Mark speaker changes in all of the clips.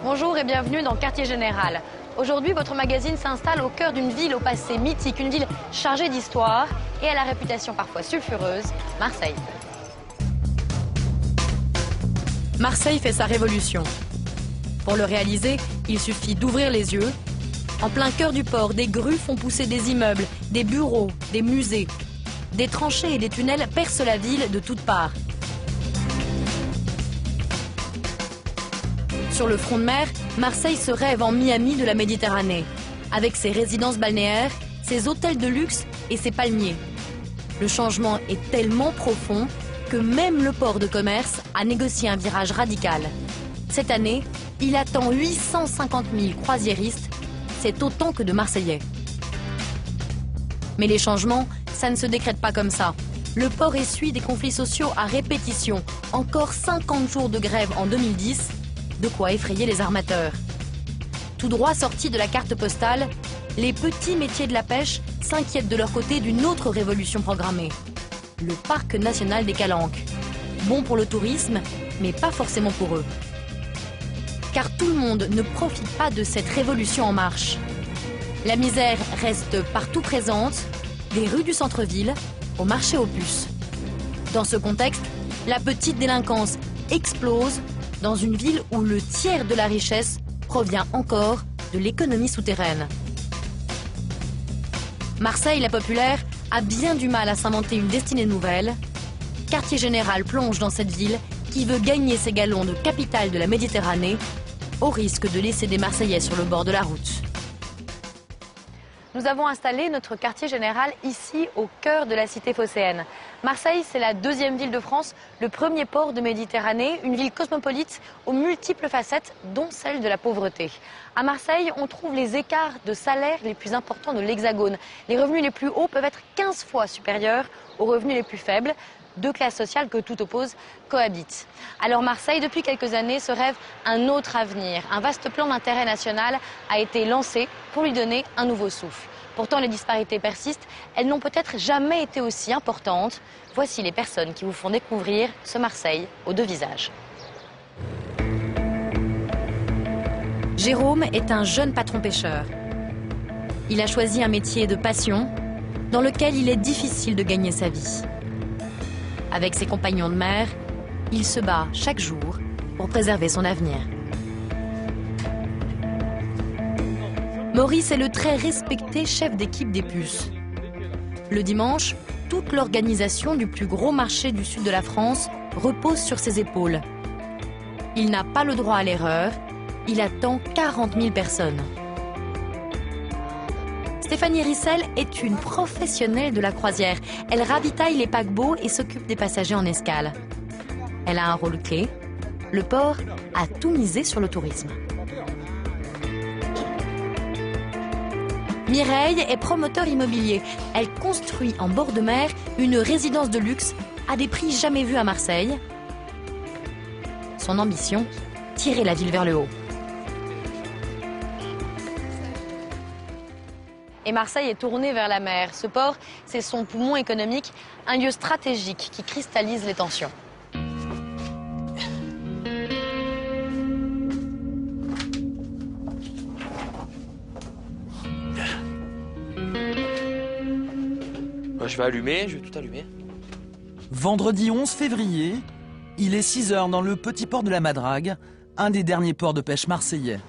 Speaker 1: Bonjour et bienvenue dans Quartier Général. Aujourd'hui, votre magazine s'installe au cœur d'une ville au passé mythique, une ville chargée d'histoire et à la réputation parfois sulfureuse, Marseille. Marseille fait sa révolution. Pour le réaliser, il suffit d'ouvrir les yeux. En plein cœur du port, des grues font pousser des immeubles, des bureaux, des musées. Des tranchées et des tunnels percent la ville de toutes parts. Sur le front de mer, Marseille se rêve en Miami de la Méditerranée, avec ses résidences balnéaires, ses hôtels de luxe et ses palmiers. Le changement est tellement profond que même le port de commerce a négocié un virage radical. Cette année, il attend 850 000 croisiéristes, c'est autant que de Marseillais. Mais les changements, ça ne se décrète pas comme ça. Le port essuie des conflits sociaux à répétition, encore 50 jours de grève en 2010, de quoi effrayer les armateurs. Tout droit sortis de la carte postale, les petits métiers de la pêche s'inquiètent de leur côté d'une autre révolution programmée. Le parc national des Calanques. Bon pour le tourisme, mais pas forcément pour eux. Car tout le monde ne profite pas de cette révolution en marche. La misère reste partout présente, des rues du centre-ville au marché aux puces. Dans ce contexte, la petite délinquance explose dans une ville où le tiers de la richesse provient encore de l'économie souterraine. Marseille, la populaire, a bien du mal à s'inventer une destinée nouvelle. Quartier Général plonge dans cette ville qui veut gagner ses galons de capitale de la Méditerranée au risque de laisser des Marseillais sur le bord de la route. Nous avons installé notre quartier général ici, au cœur de la cité phocéenne. Marseille, c'est la deuxième ville de France, le premier port de Méditerranée, une ville cosmopolite aux multiples facettes, dont celle de la pauvreté. À Marseille, on trouve les écarts de salaire les plus importants de l'Hexagone. Les revenus les plus hauts peuvent être 15 fois supérieurs aux revenus les plus faibles. Deux classes sociales que tout oppose cohabitent. Alors Marseille, depuis quelques années, se rêve un autre avenir. Un vaste plan d'intérêt national a été lancé pour lui donner un nouveau souffle. Pourtant, les disparités persistent. Elles n'ont peut-être jamais été aussi importantes. Voici les personnes qui vous font découvrir ce Marseille aux deux visages. Jérôme est un jeune patron pêcheur. Il a choisi un métier de passion dans lequel il est difficile de gagner sa vie. Avec ses compagnons de mer, il se bat chaque jour pour préserver son avenir. Maurice est le très respecté chef d'équipe des puces. Le dimanche, toute l'organisation du plus gros marché du sud de la France repose sur ses épaules. Il n'a pas le droit à l'erreur, il attend 40 000 personnes. Stéphanie Rissel est une professionnelle de la croisière. Elle ravitaille les paquebots et s'occupe des passagers en escale. Elle a un rôle clé. Le port a tout misé sur le tourisme. Mireille est promoteur immobilier. Elle construit en bord de mer une résidence de luxe à des prix jamais vus à Marseille. Son ambition, tirer la ville vers le haut. Et Marseille est tournée vers la mer. Ce port, c'est son poumon économique, un lieu stratégique qui cristallise les tensions.
Speaker 2: Je vais tout allumer.
Speaker 3: Vendredi 11 février, il est 6 h dans le petit port de la Madrague, un des derniers ports de pêche marseillais.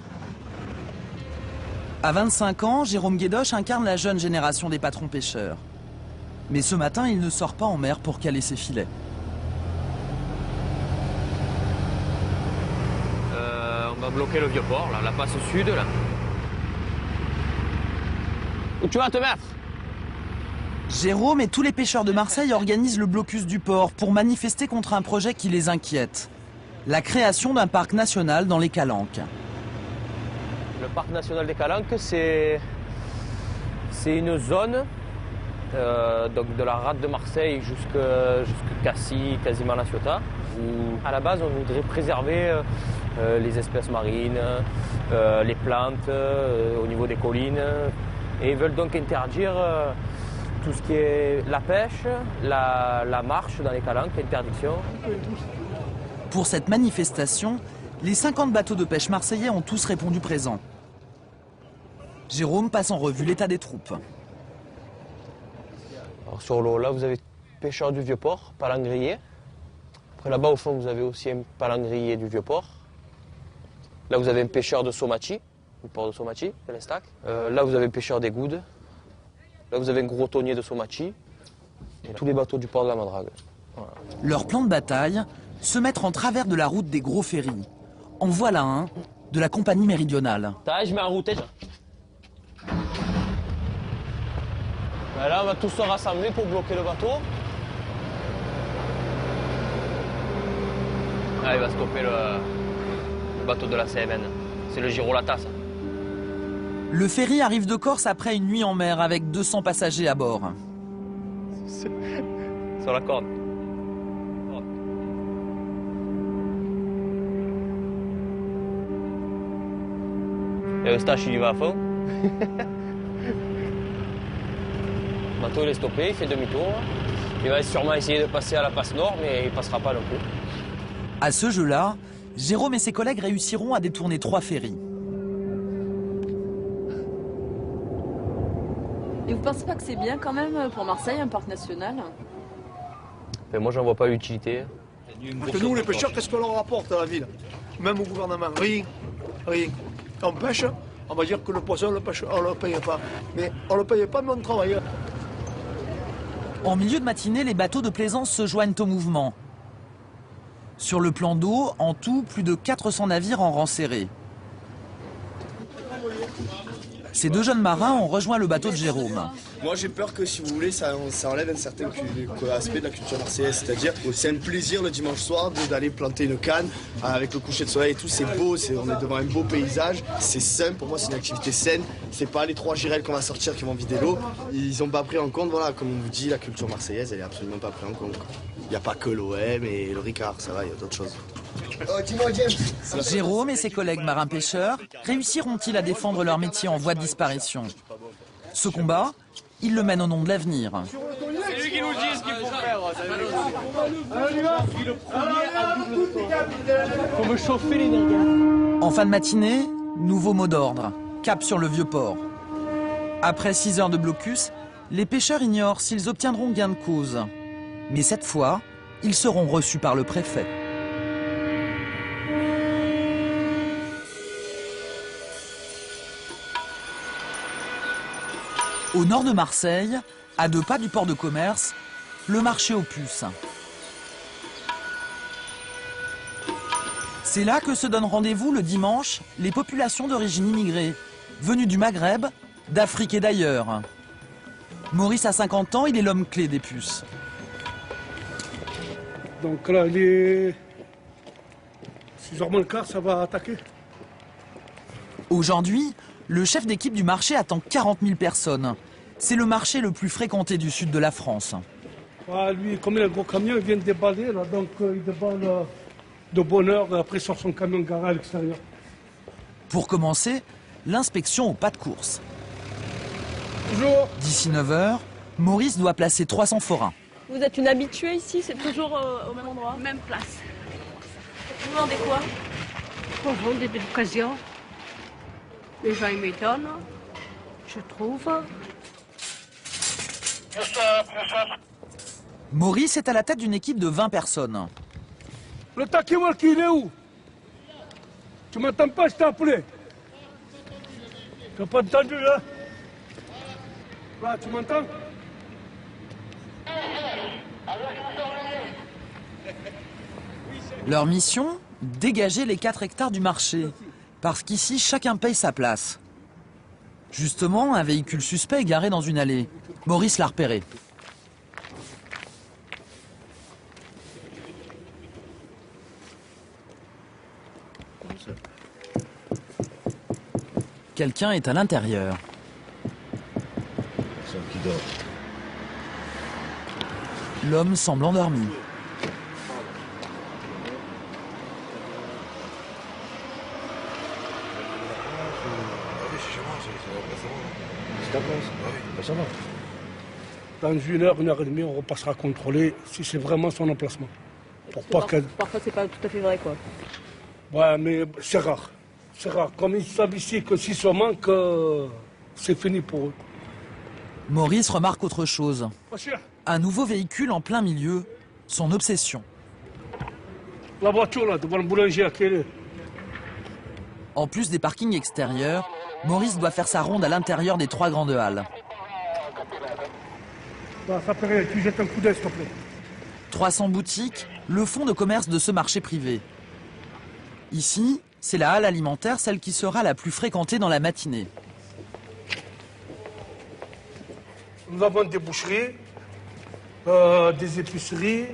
Speaker 3: À 25 ans, Jérôme Guédoche incarne la jeune génération des patrons pêcheurs. Mais ce matin, il ne sort pas en mer pour caler ses filets.
Speaker 2: On va bloquer le vieux port, là, la passe sud, là. Où tu vas te mettre?
Speaker 3: Jérôme et tous les pêcheurs de Marseille organisent le blocus du port pour manifester contre un projet qui les inquiète. La création d'un parc national dans les Calanques.
Speaker 2: Le parc national des Calanques, c'est une zone donc de la rade de Marseille jusqu'à Cassis, quasiment La Ciotat, où à la base on voudrait préserver les espèces marines, les plantes au niveau des collines, et ils veulent donc interdire tout ce qui est la pêche, la marche dans les Calanques, interdiction.
Speaker 3: Pour cette manifestation, Les 50 bateaux de pêche marseillais ont tous répondu présent. Jérôme passe en revue l'état des troupes.
Speaker 2: Alors sur l'eau, là, vous avez pêcheur du Vieux-Port, palangrier. Après, là-bas, au fond, vous avez aussi un palangrier du Vieux-Port. Là, vous avez un pêcheur de Somachi, du port de Somachi, de l'Estac. Là, vous avez un pêcheur des Goudes. Là, vous avez un gros tonnier de Somachi. Et tous les bateaux du port de la Madrague. Voilà.
Speaker 3: Leur plan de bataille, se mettre en travers de la route des gros ferries. En voilà un, de la compagnie méridionale.
Speaker 2: Je mets en route. Ben là, on va tous se rassembler pour bloquer le bateau. Là, il va stopper le bateau de la CMN. C'est le Girolata, ça.
Speaker 3: Le ferry arrive de Corse après une nuit en mer avec 200 passagers à bord.
Speaker 2: Sur la corde. Et Eustache, il y va à fond. Le bateau, il est stoppé, il fait demi-tour. Il va sûrement essayer de passer à la passe nord, mais il ne passera pas non plus.
Speaker 3: À ce jeu-là, Jérôme et ses collègues réussiront à détourner 3 ferries.
Speaker 4: Et vous pensez pas que c'est bien quand même pour Marseille, un parc national?
Speaker 2: Mais moi, j'en vois pas l'utilité.
Speaker 5: Parce que nous, les pêcheurs, qu'est-ce qu'on leur rapporte à la ville? Même au gouvernement, rien, rien. On pêche, on va dire que le poisson, on ne le paye pas. Mais on ne le paye pas, mais on travaille.
Speaker 3: En milieu de matinée, les bateaux de plaisance se joignent au mouvement. Sur le plan d'eau, en tout, plus de 400 navires en rang serré. Ces 2 jeunes marins ont rejoint le bateau de Jérôme.
Speaker 6: Moi j'ai peur que si vous voulez ça enlève un certain aspect de la culture marseillaise, c'est-à-dire c'est un plaisir le dimanche soir d'aller planter une canne avec le coucher de soleil et tout, c'est beau, on est devant un beau paysage, c'est sain, pour moi c'est une activité saine, c'est pas les 3 girelles qu'on va sortir qui vont vider l'eau, ils ont pas pris en compte, voilà, comme on vous dit, la culture marseillaise elle est absolument pas prise en compte. Il n'y a pas que l'OM et le Ricard, ça va, il y a d'autres choses.
Speaker 3: Jérôme et ses collègues marins-pêcheurs réussiront-ils à défendre leur métier en voie de disparition? Ce combat, ils le mènent au nom de l'avenir.
Speaker 7: C'est lui qui nous dit ce qu'il faut faire. Faut me chauffer les gars.
Speaker 3: En fin de matinée, nouveau mot d'ordre. Cap sur le Vieux-Port. Après 6 heures de blocus, les pêcheurs ignorent s'ils obtiendront gain de cause. Mais cette fois, ils seront reçus par le préfet. Au nord de Marseille, à 2 pas du port de commerce, le marché aux puces. C'est là que se donnent rendez-vous le dimanche les populations d'origine immigrée, venues du Maghreb, d'Afrique et d'ailleurs. Maurice a 50 ans, il est l'homme clé des puces.
Speaker 8: Donc là, il est 6h15, ça va attaquer.
Speaker 3: Aujourd'hui, le chef d'équipe du marché attend 40 000 personnes. C'est le marché le plus fréquenté du sud de la France.
Speaker 8: Ah, lui, comme il a un gros camion, il vient de déballer, là, donc il déballe de bonne heure, après sur son camion garé à l'extérieur.
Speaker 3: Pour commencer, l'inspection au pas de course.
Speaker 8: Bonjour.
Speaker 3: D'ici 9 h, Maurice doit placer 300 forains.
Speaker 4: Vous êtes une habituée ici, c'est toujours au même endroit?
Speaker 9: Même place.
Speaker 4: Vous vendez quoi?
Speaker 9: On vend des occasions. Les gens ils m'étonnent, je trouve.
Speaker 3: Maurice est à la tête d'une équipe de 20 personnes.
Speaker 8: Le taquet walkie, il est où? Tu m'entends pas, je t'ai appelé. Tu n'as pas entendu, là? Là, tu m'entends?
Speaker 3: Leur mission, dégager les 4 hectares du marché. Parce qu'ici, chacun paye sa place. Justement, un véhicule suspect est garé dans une allée. Maurice l'a repéré. Quelqu'un est à l'intérieur. L'homme semble endormi.
Speaker 8: Dans 1h et demie, on repassera contrôler si c'est vraiment son emplacement.
Speaker 4: Parfois, c'est pas tout à fait vrai, quoi.
Speaker 8: Ouais, mais c'est rare. C'est rare. Comme ils savent ici que si ça manque, c'est fini pour eux.
Speaker 3: Maurice remarque autre chose.
Speaker 8: Pas cher.
Speaker 3: Un nouveau véhicule en plein milieu, son obsession.
Speaker 8: La voiture là, devant le boulanger à quelle heure?
Speaker 3: En plus des parkings extérieurs, Maurice doit faire sa ronde à l'intérieur des 3 grandes halles.
Speaker 8: Bah, ça fait rien, tu jettes un coup d'œil s'il te plaît.
Speaker 3: 300 boutiques, le fonds de commerce de ce marché privé. Ici, c'est la halle alimentaire, celle qui sera la plus fréquentée dans la matinée.
Speaker 8: Nous avons des boucheries, des épiceries.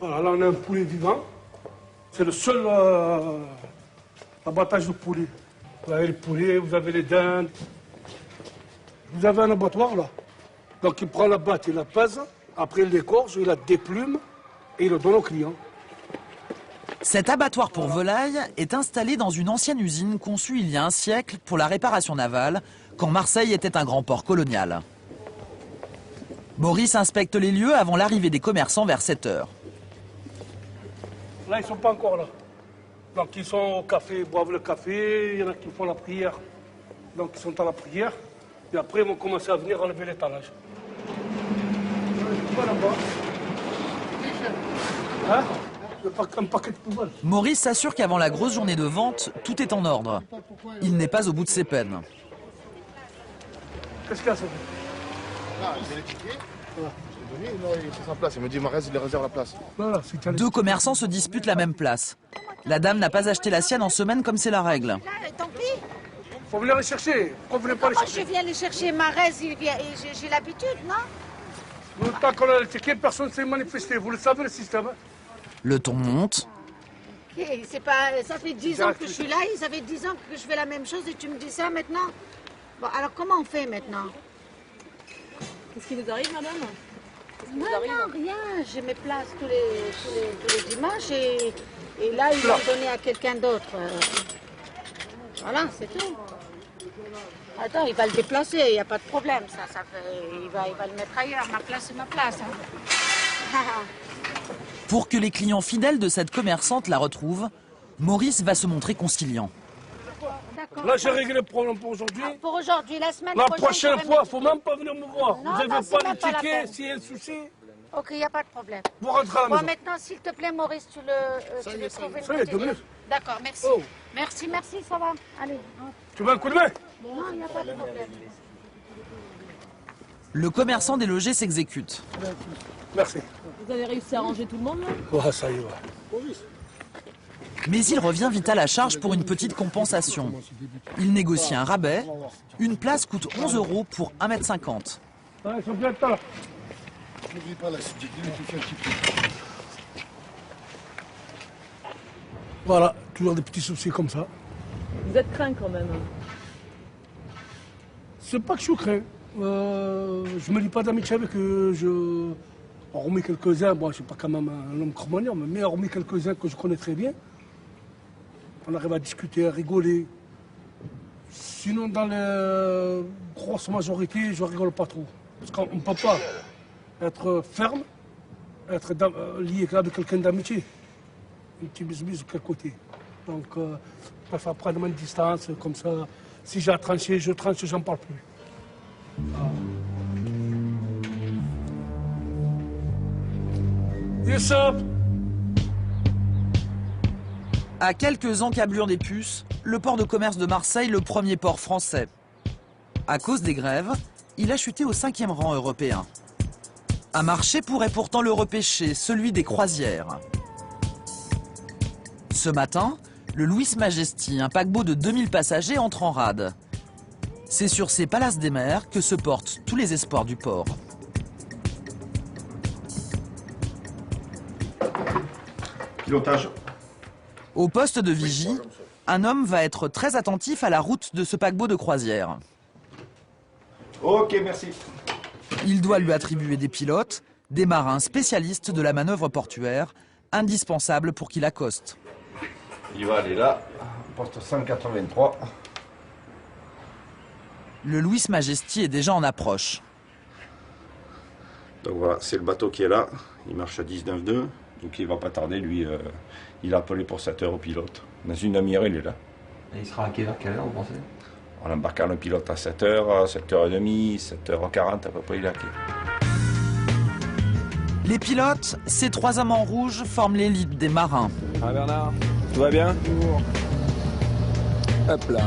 Speaker 8: Voilà, là on a un poulet vivant. C'est le seul abattage de poulet. Vous avez le poulet, vous avez les dindes. Vous avez un abattoir là. Donc il prend la batte, il la pèse, après il l'égorge, il la déplume et il le donne au client.
Speaker 3: Cet abattoir pour volailles est installé dans une ancienne usine conçue il y a un siècle pour la réparation navale, quand Marseille était un grand port colonial. Maurice inspecte les lieux avant l'arrivée des commerçants vers 7 h.
Speaker 8: Là, ils ne sont pas encore là. Donc ils sont au café, ils boivent le café, il y en a qui font la prière. Donc ils sont à la prière. Et après, ils vont commencer à venir enlever l'étalage. Voilà là-bas. Hein? Un paquet de poubelles.
Speaker 3: Maurice s'assure qu'avant la grosse journée de vente, tout est en ordre. Il n'est pas au bout de ses peines.
Speaker 8: Qu'est-ce qu'il y a, ça?
Speaker 10: J'ai les tickets. Je l'ai donné, il fait sa place. Il me dit, Marès, il réserve la place.
Speaker 8: Voilà,
Speaker 3: 2 commerçants se disputent la même place. La dame n'a pas acheté la sienne en semaine comme c'est la règle.
Speaker 11: Là, tant pis.
Speaker 8: Faut venir les chercher. Pourquoi vous voulez pas les chercher?
Speaker 11: Je viens les chercher, Marès, j'ai l'habitude, non?
Speaker 8: Le temps qu'on a le ticket, personne ne s'est manifesté. Vous le savez, le système. Hein?
Speaker 3: Le ton monte.
Speaker 11: Ok, c'est pas, ça fait 10 ans que je suis là, ils avaient 10 ans que je fais la même chose et tu me dis ça maintenant? Bon, alors comment on fait maintenant?
Speaker 4: Qu'est-ce qui vous arrive, madame?
Speaker 11: Non, rien. J'ai mes places tous les dimanches et là, ils l'ont donné à quelqu'un d'autre. Voilà, c'est tout. Attends, il va le déplacer, il n'y a pas de problème. Il va le mettre ailleurs. Ma place, c'est ma place. Hein.
Speaker 3: Pour que les clients fidèles de cette commerçante la retrouvent, Maurice va se montrer conciliant.
Speaker 8: Là, j'ai réglé le problème pour aujourd'hui.
Speaker 11: Pour aujourd'hui, la semaine
Speaker 8: prochaine. La prochaine fois, il ne faut même pas venir me voir.
Speaker 11: Non,
Speaker 8: vous n'avez pas de ticket, s'il y a un souci.
Speaker 11: Ok, il n'y a pas de problème.
Speaker 8: Vous rentrez à la maison.
Speaker 11: Bon, maintenant, s'il te plaît, Maurice, tu le trouves.
Speaker 8: Ça y est, 2 minutes.
Speaker 11: D'accord, merci.
Speaker 8: Oh.
Speaker 11: Merci, ça va. Allez.
Speaker 8: Tu veux un coup de main?
Speaker 11: Non, il n'y a pas de problème.
Speaker 3: Le commerçant délogé s'exécute.
Speaker 8: Merci.
Speaker 4: Vous avez réussi à ranger tout le monde, là?
Speaker 8: Ouais, ça y est, ouais.
Speaker 3: Mais il revient vite à la charge pour une petite compensation. Il négocie un rabais. Une place coûte 11 € pour 1,50 m.
Speaker 8: Ah, ils sont bien là.
Speaker 10: N'oublie pas la subtilité, tu fais un petit peu.
Speaker 8: Voilà, toujours des petits soucis comme ça.
Speaker 4: Vous êtes craint quand même.
Speaker 8: C'est pas que je suis craint. Je me lie pas d'amitié avec eux. Hormis quelques-uns, bon, je suis pas quand même un homme cromagnon, mais hormis quelques-uns que je connais très bien, on arrive à discuter, à rigoler. Sinon, dans la grosse majorité, je rigole pas trop. Parce qu'on ne peut pas être ferme, être lié avec quelqu'un d'amitié. Un petit bisbis de quel côté. Donc, je préfère prendre une distance, comme ça. Si j'ai à trancher, je tranche, j'en parle plus. Yes, up.
Speaker 3: À quelques encablures des puces, le port de commerce de Marseille, le premier port français. À cause des grèves, il a chuté au 5e rang européen. Un marché pourrait pourtant le repêcher, celui des croisières. Ce matin, le Louis Majesty, un paquebot de 2000 passagers, entre en rade. C'est sur ces palaces des mers que se portent tous les espoirs du port.
Speaker 10: Pilotage.
Speaker 3: Au poste de vigie, un homme va être très attentif à la route de ce paquebot de croisière.
Speaker 10: Ok, merci.
Speaker 3: Il doit lui attribuer des pilotes, des marins spécialistes de la manœuvre portuaire, indispensables pour qu'il accoste.
Speaker 10: Il va aller là, poste 183.
Speaker 3: Le Louis Majesty est déjà en approche.
Speaker 10: Donc voilà, c'est le bateau qui est là. Il marche à 19 nœuds.
Speaker 12: Donc il va pas tarder, lui, il a appelé pour 7 heures au pilote. Dans une demi-heure, il est là.
Speaker 13: Et il sera à quelle heure, vous pensez?
Speaker 12: On embarquera le pilote à 7 heures, à 7h30, 7h40 à peu près, il est à quai.
Speaker 3: Les pilotes, ces 3 hommes en rouge, forment l'élite des marins.
Speaker 14: Ah Bernard, tout va bien? Hop là.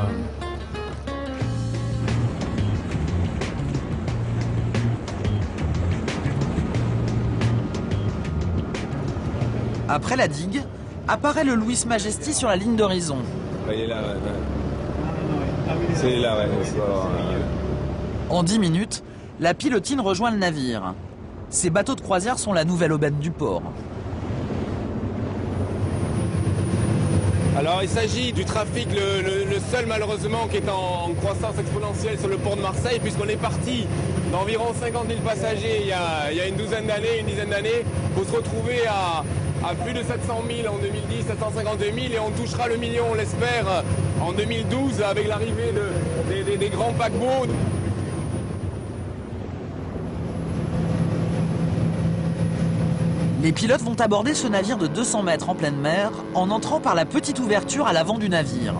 Speaker 3: Après la digue, apparaît le Louis Majesty sur la ligne d'horizon.
Speaker 14: Il est là, ouais. C'est là, ouais.
Speaker 3: En 10 minutes, la pilotine rejoint le navire. Ces bateaux de croisière sont la nouvelle aubaine du port.
Speaker 14: Alors il s'agit du trafic, le seul malheureusement qui est en croissance exponentielle sur le port de Marseille, puisqu'on est parti d'environ 50 000 passagers il y a une dizaine d'années, pour se retrouver à plus de 700 000 en 2010, 752 000, et on touchera le million, on l'espère, en 2012 avec l'arrivée des grands paquebots.
Speaker 3: Les pilotes vont aborder ce navire de 200 mètres en pleine mer en entrant par la petite ouverture à l'avant du navire.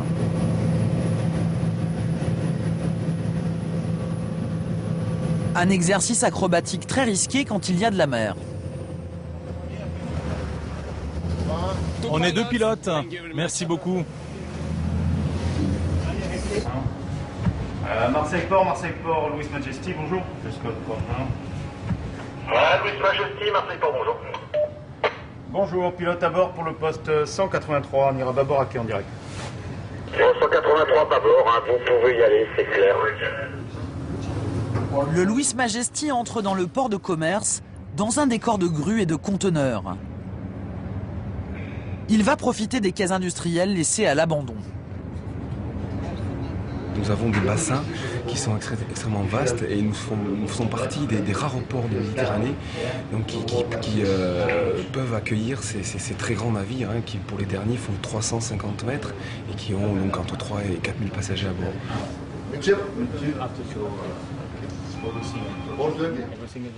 Speaker 3: Un exercice acrobatique très risqué quand il y a de la mer.
Speaker 15: On est 2 pilotes. Merci beaucoup.
Speaker 16: Marseille-Port, Louis Majesty, bonjour. Louis Majesty, Marseille-Port, bonjour. Bonjour, pilote à bord pour le poste 183, on ira bâbord à quai en direct.
Speaker 17: 183 bâbord, hein, vous pouvez y aller, c'est clair.
Speaker 3: Le Louis Majesty entre dans le port de commerce dans un décor de grues et de conteneurs. Il va profiter des quais industriels laissés à l'abandon.
Speaker 18: Nous avons des bassins qui sont extrêmement vastes et nous faisons partie des rares ports de Méditerranée donc qui peuvent accueillir ces très grands navires qui pour les derniers font 350 mètres et qui ont donc entre 3 et 4 000 passagers à bord.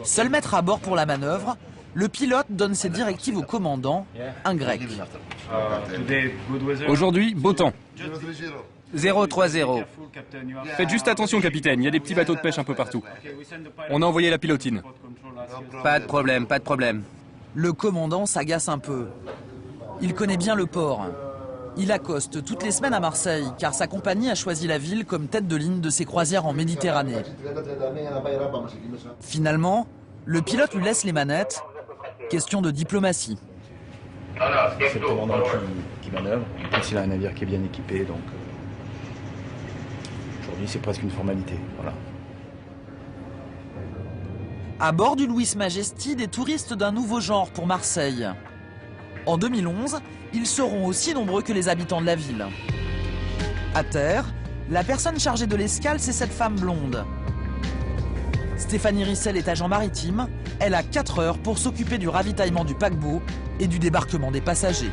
Speaker 3: Seul maître à bord pour la manœuvre, le pilote donne ses directives au commandant, un grec.
Speaker 19: Aujourd'hui, beau temps. 030. Faites juste attention, capitaine, il y a des petits bateaux de pêche un peu partout. On a envoyé la pilotine.
Speaker 13: Pas de problème, pas de problème.
Speaker 3: Le commandant s'agace un peu. Il connaît bien le port. Il accoste toutes les semaines à Marseille, car sa compagnie a choisi la ville comme tête de ligne de ses croisières en Méditerranée. Finalement, le pilote lui laisse les manettes. Question de diplomatie.
Speaker 16: C'est le commandant qui manœuvre. En plus, il a un navire qui est bien équipé, donc aujourd'hui c'est presque une formalité. Voilà.
Speaker 3: À bord du Louis Majesty, des touristes d'un nouveau genre pour Marseille. En 2011, ils seront aussi nombreux que les habitants de la ville. À terre, la personne chargée de l'escale, c'est cette femme blonde. Stéphanie Rissel est agent maritime. Elle a 4 heures pour s'occuper du ravitaillement du paquebot et du débarquement des passagers.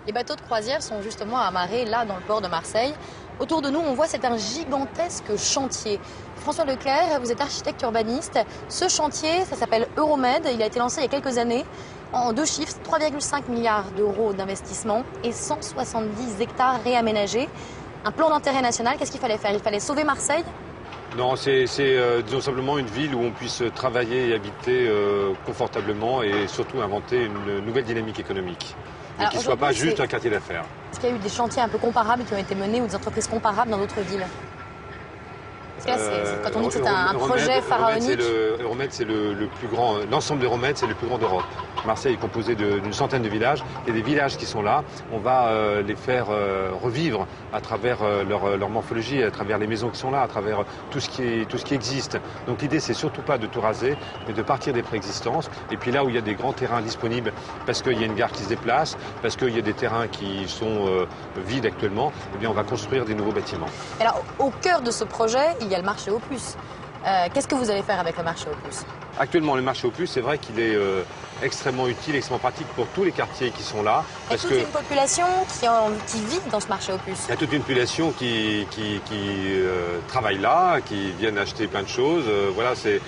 Speaker 1: Les bateaux de croisière sont justement amarrés là dans le port de Marseille. Autour de nous, on voit c'est un gigantesque chantier. François Leclerc, vous êtes architecte urbaniste. Ce chantier, ça s'appelle Euromed. Il a été lancé il y a quelques années en 2 chiffres, 3,5 milliards d'euros d'investissement et 170 hectares réaménagés. Un plan d'intérêt national, qu'est-ce qu'il fallait faire? Il fallait sauver Marseille?
Speaker 20: Non, c'est disons simplement une ville où on puisse travailler et habiter confortablement et surtout inventer une nouvelle dynamique économique. Et qu'il ne soit pas juste un quartier d'affaires.
Speaker 1: Est-ce qu'il y a eu des chantiers un peu comparables qui ont été menés ou des entreprises comparables dans d'autres villes? Parce que là, quand on dit que c'est un projet pharaonique...
Speaker 20: Euromed, c'est le plus grand... L'ensemble d'Euromed, c'est le plus grand d'Europe. Marseille est composé d'une centaine de villages. Il y a des villages qui sont là. On va les faire revivre à travers leur morphologie, à travers les maisons qui sont là, à travers tout ce qui existe. Donc l'idée, c'est surtout pas de tout raser, mais de partir des préexistences. Et puis là où il y a des grands terrains disponibles, parce qu'il y a une gare qui se déplace, parce qu'il y a des terrains qui sont vides actuellement, eh bien on va construire des nouveaux bâtiments.
Speaker 1: Alors, au cœur de ce projet, il y a le marché aux puces. Qu'est-ce que vous allez faire avec le marché aux puces?
Speaker 20: Actuellement, le marché aux puces, c'est vrai qu'il est extrêmement utile, extrêmement pratique pour tous les quartiers qui sont là.
Speaker 1: Il y a toute une population qui vit dans ce marché aux puces.
Speaker 20: Il y a toute une population qui travaille là, qui viennent acheter plein de choses. Voilà, c'est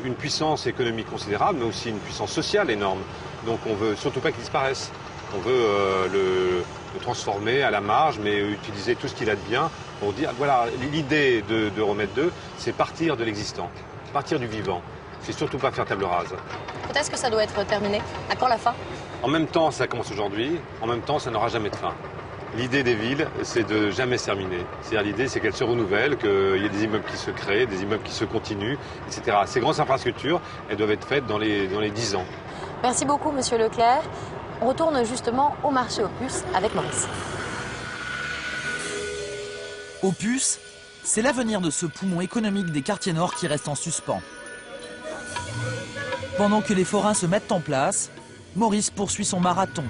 Speaker 20: une puissance économique considérable, mais aussi une puissance sociale énorme. Donc on veut surtout pas qu'il disparaisse. On veut le transformer à la marge, mais utiliser tout ce qu'il a de bien pour dire, voilà, l'idée de Remède 2, c'est partir de l'existant, partir du vivant. C'est surtout pas faire table rase.
Speaker 1: Quand est-ce que ça doit être terminé? À quand la fin?
Speaker 20: En même temps, ça commence aujourd'hui, en même temps, ça n'aura jamais de fin. L'idée des villes, c'est de jamais se terminer. C'est-à-dire l'idée, c'est qu'elles se renouvellent, qu'il y ait des immeubles qui se créent, des immeubles qui se continuent, etc. Ces grandes infrastructures, elles doivent être faites dans les 10 ans.
Speaker 1: Merci beaucoup, Monsieur Leclerc. On retourne justement au marché aux puces avec Maurice.
Speaker 3: Aux puces, c'est l'avenir de ce poumon économique des quartiers nord qui reste en suspens. Pendant que les forains se mettent en place, Maurice poursuit son marathon.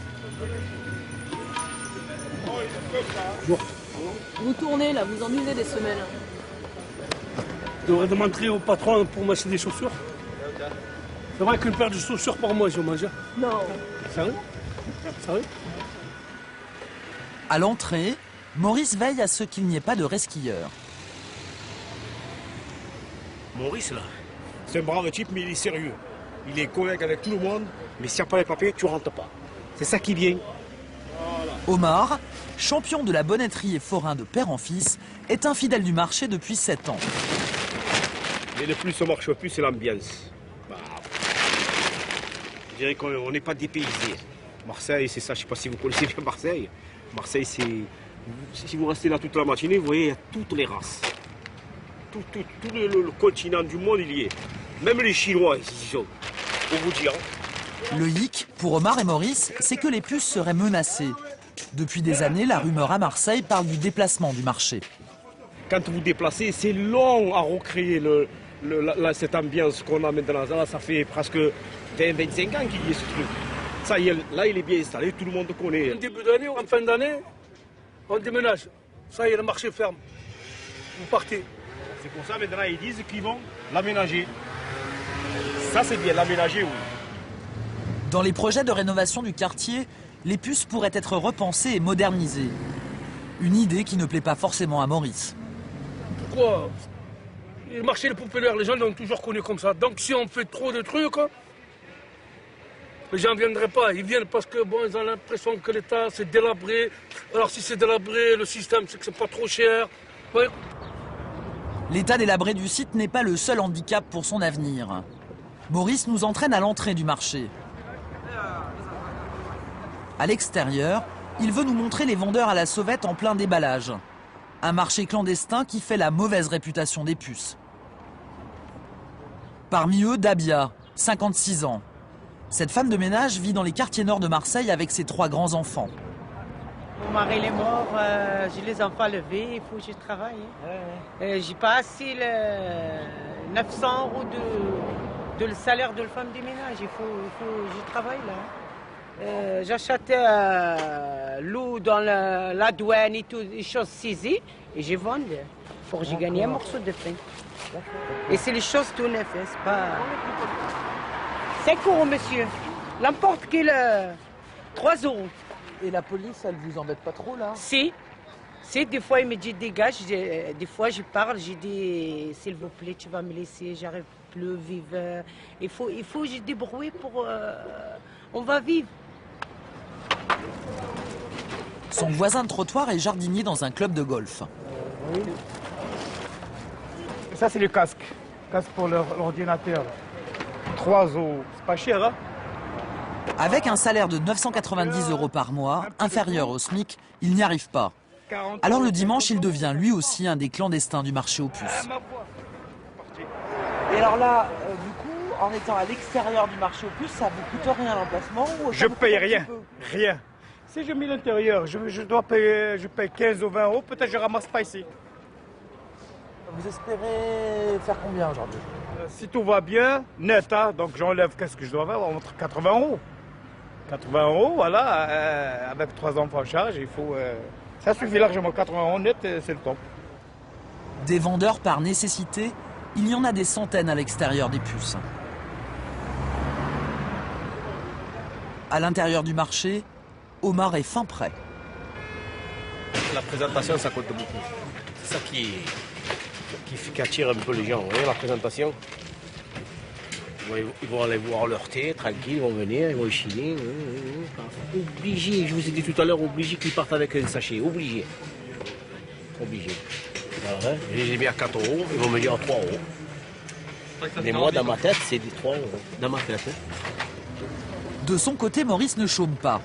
Speaker 4: Vous tournez là, vous en usez des semelles.
Speaker 8: Je devrais demander au patron pour m'acheter des chaussures. C'est vrai qu'une paire de chaussures par mois, je mange.
Speaker 4: Non.
Speaker 8: Sérieux? Sérieux?
Speaker 3: À l'entrée, Maurice veille à ce qu'il n'y ait pas de resquilleurs.
Speaker 21: Maurice, là, c'est un brave type, mais il est sérieux. Il est collègue avec tout le monde, mais s'il n'y a pas les papiers, tu rentres pas. C'est ça qui vient.
Speaker 3: Voilà. Omar, champion de la bonnetterie et forain de père en fils, est un fidèle du marché depuis 7 ans.
Speaker 21: Et le plus au marché au plus, c'est l'ambiance. Je dirais qu'on n'est pas dépaysé. Marseille, c'est ça, je ne sais pas si vous connaissez bien Marseille. Marseille, c'est... Si vous restez là toute la matinée, vous voyez, il y a toutes les races. Tout le continent du monde, il y est. Même les Chinois, ils y sont. Pour vous dire.
Speaker 3: Le hic, pour Omar et Maurice, c'est que les puces seraient menacées. Depuis des années, la rumeur à Marseille parle du déplacement du marché.
Speaker 21: Quand vous déplacez, c'est long à recréer cette ambiance qu'on a maintenant. Là, ça fait presque 20-25 ans qu'il y a ce truc. Ça y est, là, il est bien installé, tout le monde connaît.
Speaker 8: En début d'année, en fin d'année, on déménage. Ça y est, le marché ferme. Vous partez.
Speaker 21: C'est pour ça, maintenant, ils disent qu'ils vont l'aménager. Ça, c'est bien, l'aménager, oui.
Speaker 3: Dans les projets de rénovation du quartier, les puces pourraient être repensées et modernisées. Une idée qui ne plaît pas forcément à Maurice.
Speaker 8: Pourquoi? Le marché est populaire, les gens l'ont toujours connu comme ça. Donc si on fait trop de trucs, les gens ne viendraient pas. Ils viennent parce que bon, ils ont l'impression que l'État c'est délabré. Alors si c'est délabré, le système c'est que c'est pas trop cher. Ouais.
Speaker 3: L'état délabré du site n'est pas le seul handicap pour son avenir. Maurice nous entraîne à l'entrée du marché. À l'extérieur, il veut nous montrer les vendeurs à la sauvette en plein déballage. Un marché clandestin qui fait la mauvaise réputation des puces. Parmi eux, Dabia, 56 ans. Cette femme de ménage vit dans les quartiers nord de Marseille avec ses 3 grands-enfants.
Speaker 22: Mon mari est mort, j'ai les enfants levés, il faut que je travaille. J'ai pas assez 900 € de le salaire de la femme de ménage, il faut que je travaille là. J'achète l'eau dans la douane et toutes les choses saisies et je vends pour que j'ai gagné un morceau de pain. Et c'est les choses tout neuf, c'est pas... 5 € monsieur, n'importe quel 3 €.
Speaker 3: Et la police, elle vous embête pas trop là?
Speaker 22: Si, des fois il me dit dégage, des fois je parle, j'ai dit s'il vous plaît tu vas me laisser, j'arrive plus à vivre. Il faut que je débrouille pour... on va vivre.
Speaker 3: Son voisin de trottoir est jardinier dans un club de golf.
Speaker 23: Oui. Ça c'est le casque. Casque pour l'ordinateur. 3 €. C'est pas cher, hein?
Speaker 3: Avec un salaire de 990 € par mois, inférieur au SMIC, il n'y arrive pas. Alors le dimanche, il devient lui aussi un des clandestins du marché aux puces.
Speaker 24: Et alors là, du coup, en étant à l'extérieur du marché aux puces, ça vous coûte rien l'emplacement?
Speaker 23: Je paye rien, rien. Si je mets l'intérieur, je paye 15 ou 20 €, peut-être je ramasse pas ici.
Speaker 24: Vous espérez faire combien aujourd'hui?
Speaker 23: Si tout va bien, net, hein, donc j'enlève, qu'est-ce que je dois avoir? Entre 80 €. 80 €, voilà, avec 3 enfants en charge, il faut... ça suffit largement, 80 € net, c'est le top.
Speaker 3: Des vendeurs par nécessité, Il y en a des centaines à l'extérieur des puces. À l'intérieur du marché, Omar est fin prêt.
Speaker 21: La présentation, ça compte beaucoup. C'est ça qui attire un peu les gens. Vous voyez, la présentation. Ils vont aller voir leur thé, tranquille, ils vont venir, ils vont échiner. Obligé, je vous ai dit tout à l'heure, obligé qu'ils partent avec un sachet. Obligé. Obligé. Voilà, j'ai mis à 4 €, ils vont me dire à 3 €. Mais moi, dans ma tête, c'est des 3 €. Dans ma tête.
Speaker 3: De son côté, Maurice ne chôme pas.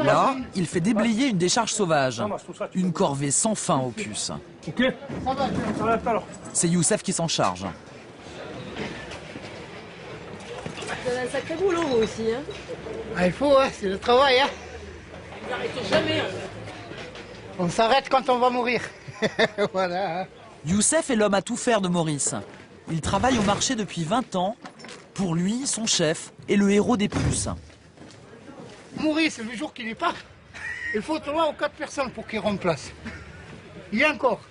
Speaker 3: Là, il fait déblayer une décharge sauvage. Une corvée sans fin aux puces.
Speaker 8: Ok, ça va alors.
Speaker 3: C'est Youssef qui s'en charge.
Speaker 4: Vous avez un sacré boulot, vous aussi, hein?
Speaker 2: Ah, il faut, hein, c'est le travail. Hein.
Speaker 4: Vous n'arrêtez jamais. Hein.
Speaker 2: On s'arrête quand on va mourir. Voilà.
Speaker 3: Youssef est l'homme à tout faire de Maurice. Il travaille au marché depuis 20 ans. Pour lui, son chef est le héros des puces.
Speaker 2: Maurice, le jour qu'il n'est pas, il faut 3 ou 4 personnes pour qu'il remplace. Il y a encore.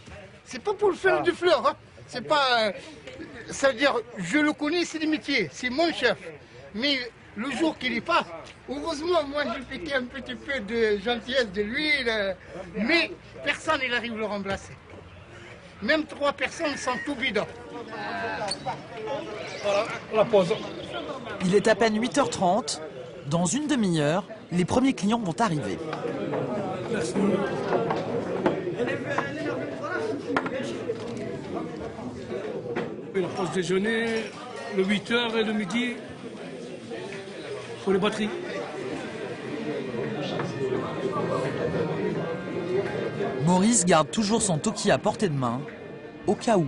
Speaker 2: C'est pas pour le faire du fleur. Hein. C'est pas. C'est-à-dire, je le connais, c'est le métier. C'est mon chef. Mais le jour qu'il n'est pas, heureusement, moi, j'ai piqué un petit peu de gentillesse de l'huile. Mais personne n'arrive à le remplacer. Même 3 personnes sont tout bidons.
Speaker 8: Voilà, la pause.
Speaker 3: Il est à peine 8h30. Dans une demi-heure, les premiers clients vont arriver.
Speaker 8: Merci. La pause déjeuner, le 8h et le midi, pour les batteries.
Speaker 3: Maurice garde toujours son toki à portée de main, au cas où.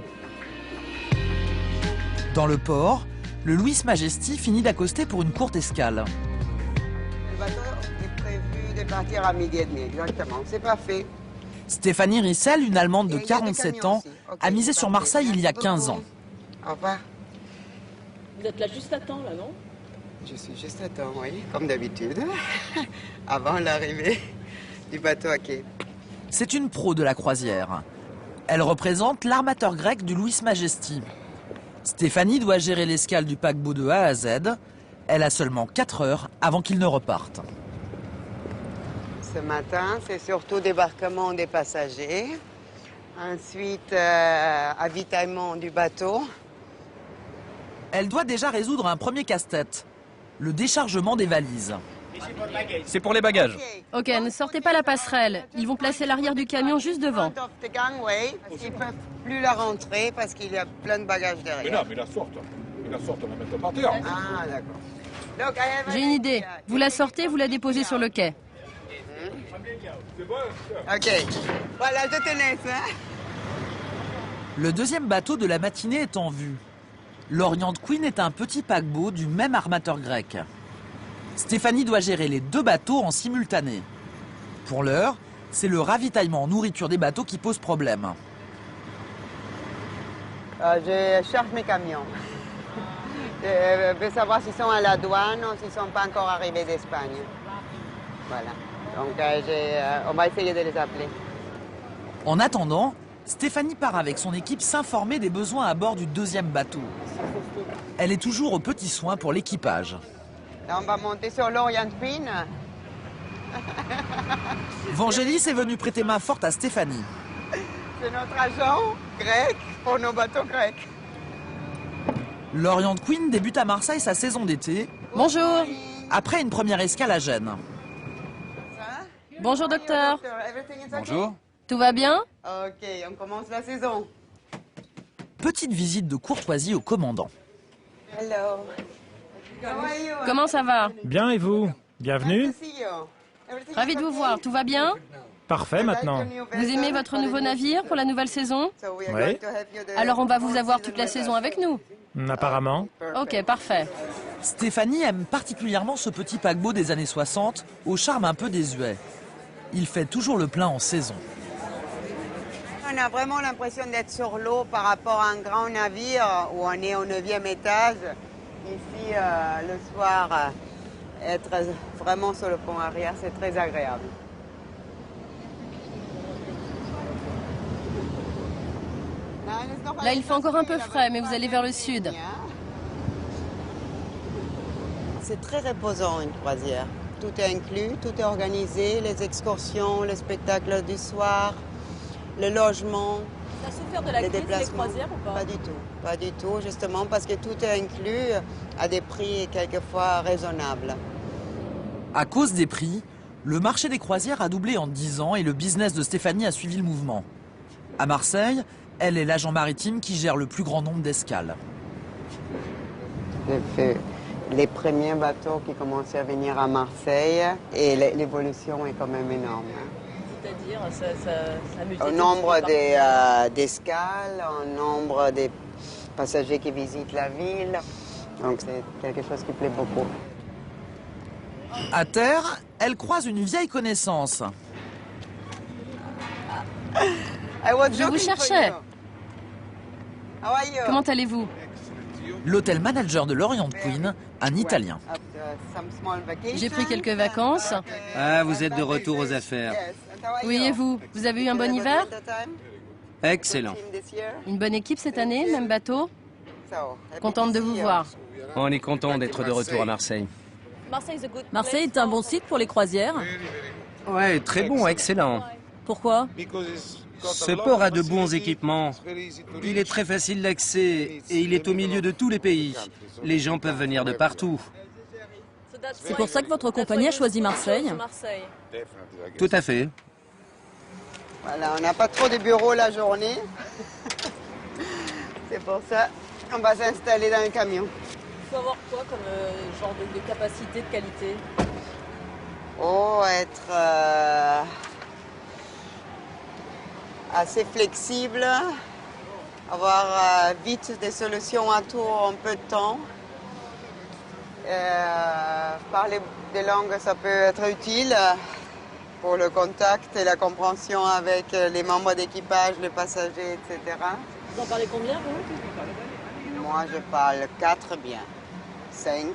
Speaker 3: Dans le port, le Louis Majesty finit d'accoster pour une courte escale.
Speaker 5: Le bateau est prévu de partir à 12h30, exactement. C'est pas fait.
Speaker 3: Stéphanie Rissel, une Allemande de 47 ans, a misé sur Marseille il y a 15 ans.
Speaker 5: Au revoir.
Speaker 4: Vous êtes là juste à temps, là, non?
Speaker 5: Je suis juste à temps, oui, comme d'habitude, avant l'arrivée du bateau à quai.
Speaker 3: C'est une pro de la croisière. Elle représente l'armateur grec du Louis Majesty. Stéphanie doit gérer l'escale du paquebot de A à Z. Elle a seulement 4 heures avant qu'il ne reparte.
Speaker 5: Ce matin, c'est surtout débarquement des passagers. Ensuite, avitaillement du bateau.
Speaker 3: Elle doit déjà résoudre un premier casse-tête, le déchargement des valises.
Speaker 19: C'est pour les bagages.
Speaker 1: Ok, ne sortez pas la passerelle. Ils vont placer l'arrière du camion juste devant.
Speaker 5: Ils ne peuvent plus la rentrer parce qu'il y a plein de bagages derrière.
Speaker 10: Mais non, mais la sorte. La sorte, on la met par terre.
Speaker 5: Ah, d'accord.
Speaker 1: J'ai une idée. Vous la sortez, vous la déposez sur le quai.
Speaker 5: Ok. Voilà, je te laisse. Hein.
Speaker 3: Le deuxième bateau de la matinée est en vue. L'Orient Queen est un petit paquebot du même armateur grec. Stéphanie doit gérer les 2 bateaux en simultané. Pour l'heure, c'est le ravitaillement en nourriture des bateaux qui pose problème.
Speaker 5: Je cherche mes camions. Je veux savoir s'ils sont à la douane ou s'ils ne sont pas encore arrivés d'Espagne. Voilà. Donc on va essayer de les appeler.
Speaker 3: En attendant, Stéphanie part avec son équipe s'informer des besoins à bord du deuxième bateau. Elle est toujours aux petits soins pour l'équipage.
Speaker 5: Là, on va monter sur l'Orient Queen.
Speaker 3: Vangelis est venu prêter main forte à Stéphanie.
Speaker 5: C'est notre agent grec pour nos bateaux grecs.
Speaker 3: L'Orient Queen débute à Marseille sa saison d'été.
Speaker 1: Bonjour.
Speaker 3: Après une première escale à Gênes.
Speaker 1: Bonjour, docteur.
Speaker 19: Bonjour.
Speaker 1: Tout va bien?
Speaker 5: Ok, on commence la saison.
Speaker 3: Petite visite de courtoisie au commandant.
Speaker 5: Hello.
Speaker 1: Comment ça va?
Speaker 15: Bien et vous? Bienvenue.
Speaker 1: Ravi de vous voir. Tout va bien?
Speaker 15: Parfait maintenant.
Speaker 1: Vous aimez votre nouveau navire pour la nouvelle saison?
Speaker 15: Oui.
Speaker 1: Alors on va vous avoir toute la saison avec nous.
Speaker 15: Apparemment.
Speaker 1: Ok, parfait.
Speaker 3: Stéphanie aime particulièrement ce petit paquebot des années 60, au charme un peu désuet. Il fait toujours le plein en saison.
Speaker 5: On a vraiment l'impression d'être sur l'eau par rapport à un grand navire où on est au 9e étage. Ici, le soir, être vraiment sur le pont arrière, c'est très agréable.
Speaker 6: Là, il fait encore un peu frais, mais vous allez vers le sud.
Speaker 5: C'est très reposant une croisière. Tout est inclus, tout est organisé, les excursions, les spectacles du soir, le logement.
Speaker 4: Ça a souffert de la crise, les croisières ou pas?
Speaker 5: Pas du tout, pas du tout, justement parce que tout est inclus à des prix quelquefois raisonnables.
Speaker 3: À cause des prix, le marché des croisières a doublé en 10 ans et le business de Stéphanie a suivi le mouvement. À Marseille, elle est l'agent maritime qui gère le plus grand nombre d'escales.
Speaker 5: J'ai fait les premiers bateaux qui commençaient à venir à Marseille et l'évolution est quand même énorme.
Speaker 4: C'est-à-dire, ça multiplie.
Speaker 5: Au nombre d'escales, au nombre des passagers qui visitent la ville. Donc c'est quelque chose qui plaît beaucoup.
Speaker 3: À terre, elle croise une vieille connaissance.
Speaker 6: Je vous cherchais. Comment allez-vous?
Speaker 3: L'hôtel manager de l'Orient Queen, un Italien.
Speaker 6: J'ai pris quelques vacances.
Speaker 13: Ah, vous êtes de retour aux affaires.
Speaker 6: Oui, et vous? Vous avez eu un bon hiver?
Speaker 13: Excellent.
Speaker 6: Une bonne équipe cette année, même bateau? Contente de vous voir.
Speaker 13: On est content d'être de retour à Marseille.
Speaker 4: Marseille est un bon site pour les croisières?
Speaker 13: Ouais, très bon, excellent.
Speaker 4: Pourquoi?
Speaker 13: Ce port a de bons équipements. Il est très facile d'accès et il est au milieu de tous les pays. Les gens peuvent venir de partout.
Speaker 4: C'est pour ça que votre compagnie a choisi Marseille?
Speaker 13: Tout à fait.
Speaker 5: Voilà, on n'a pas trop de bureaux la journée. C'est pour ça qu'on va s'installer dans le camion.
Speaker 4: Il faut avoir quoi comme genre de capacité, de qualité?
Speaker 5: Oh, être assez flexible, avoir vite des solutions à tout en peu de temps. Parler des langues, ça peut être utile pour le contact et la compréhension avec les membres d'équipage, les passagers, etc.
Speaker 4: Vous en parlez combien, vous?
Speaker 5: Moi, je parle 4 bien. 5,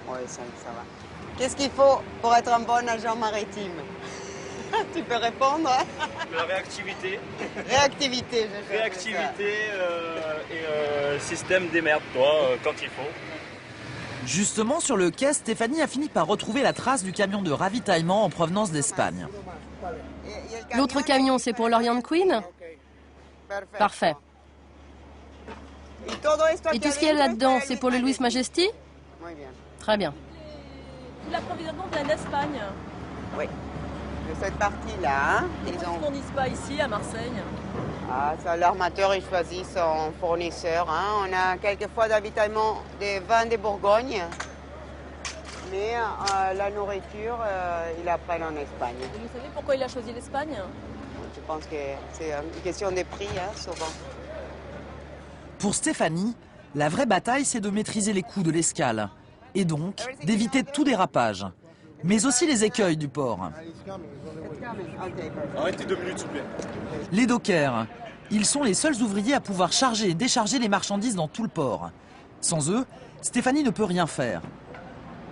Speaker 5: oui, 5, ça va. Qu'est-ce qu'il faut pour être un bon agent maritime? Tu peux répondre?
Speaker 16: La réactivité.
Speaker 5: Réactivité, je cherche.
Speaker 16: Réactivité et système démerde-toi quand il faut.
Speaker 3: Justement, sur le quai, Stéphanie a fini par retrouver la trace du camion de ravitaillement en provenance d'Espagne.
Speaker 6: L'autre camion, c'est pour l'Orient Queen? Parfait. Et tout ce qu'il y a là-dedans, c'est pour le Louis Majesty? Très bien.
Speaker 4: L'approvisionnement vient d'Espagne?
Speaker 5: Oui. De cette partie-là.
Speaker 4: Ils ne fournissent pas ici, à Marseille?
Speaker 5: Ah, ça, l'armateur, il choisit son fournisseur. Hein. On a quelquefois d'avitaillement des vins de Bourgogne, mais la nourriture, il la prennent en Espagne.
Speaker 4: Et vous savez pourquoi il a choisi l'Espagne?
Speaker 5: Je pense que c'est une question des prix, hein, souvent.
Speaker 3: Pour Stéphanie, la vraie bataille, c'est de maîtriser les coûts de l'escale, et donc d'éviter tout dérapage, mais aussi les écueils du port.
Speaker 16: Arrêtez 2 minutes, s'il vous plaît.
Speaker 3: Les dockers, ils sont les seuls ouvriers à pouvoir charger et décharger les marchandises dans tout le port. Sans eux, Stéphanie ne peut rien faire.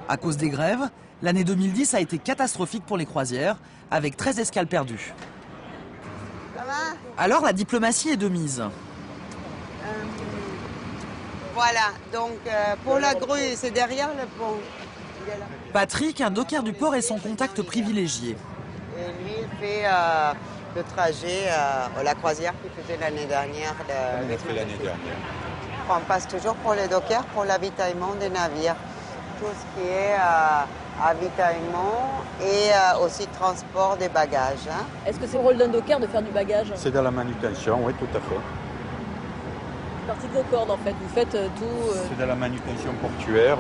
Speaker 3: À cause des grèves, l'année 2010 a été catastrophique pour les croisières, avec 13 escales perdues. Alors la diplomatie est de mise.
Speaker 5: Voilà, donc pour la grue, c'est derrière le pont.
Speaker 3: Patrick, un docker du port, est son contact privilégié.
Speaker 5: Et lui, il fait le trajet la croisière qu'il faisait l'année dernière.
Speaker 12: On a fait l'année dernière.
Speaker 5: On passe toujours pour les dockers, pour l'avitaillement des navires. Tout ce qui est avitaillement et aussi transport des bagages. Hein.
Speaker 4: Est-ce que c'est le rôle d'un docker de faire du bagage?
Speaker 12: C'est de la manutention, oui, tout à fait.
Speaker 4: Partie de vos cordes, en fait. Vous faites tout...
Speaker 12: C'est de la manutention portuaire.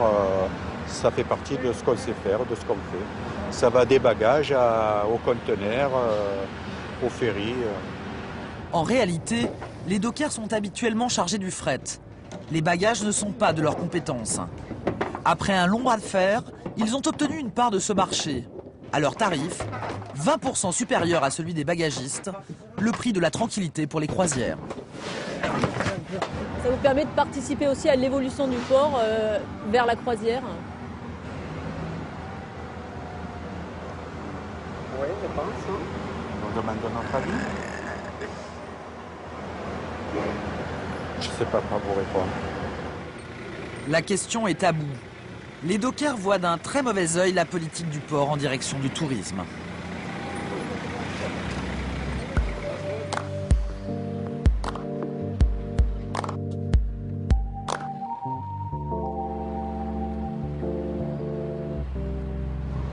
Speaker 12: Ça fait partie de ce qu'on sait faire, de ce qu'on fait. Ça va des bagages aux conteneurs, aux ferries.
Speaker 3: En réalité, les dockers sont habituellement chargés du fret. Les bagages ne sont pas de leur compétence. Après un long bras de fer, ils ont obtenu une part de ce marché. À leur tarif, 20% supérieur à celui des bagagistes, le prix de la tranquillité pour les croisières.
Speaker 4: Ça vous permet de participer aussi à l'évolution du port vers la croisière?
Speaker 5: Oui, je pense. Hein.
Speaker 12: On demande notre avis. Je ne sais pas vous répondre.
Speaker 3: La question est taboue. Les dockers voient d'un très mauvais œil la politique du port en direction du tourisme.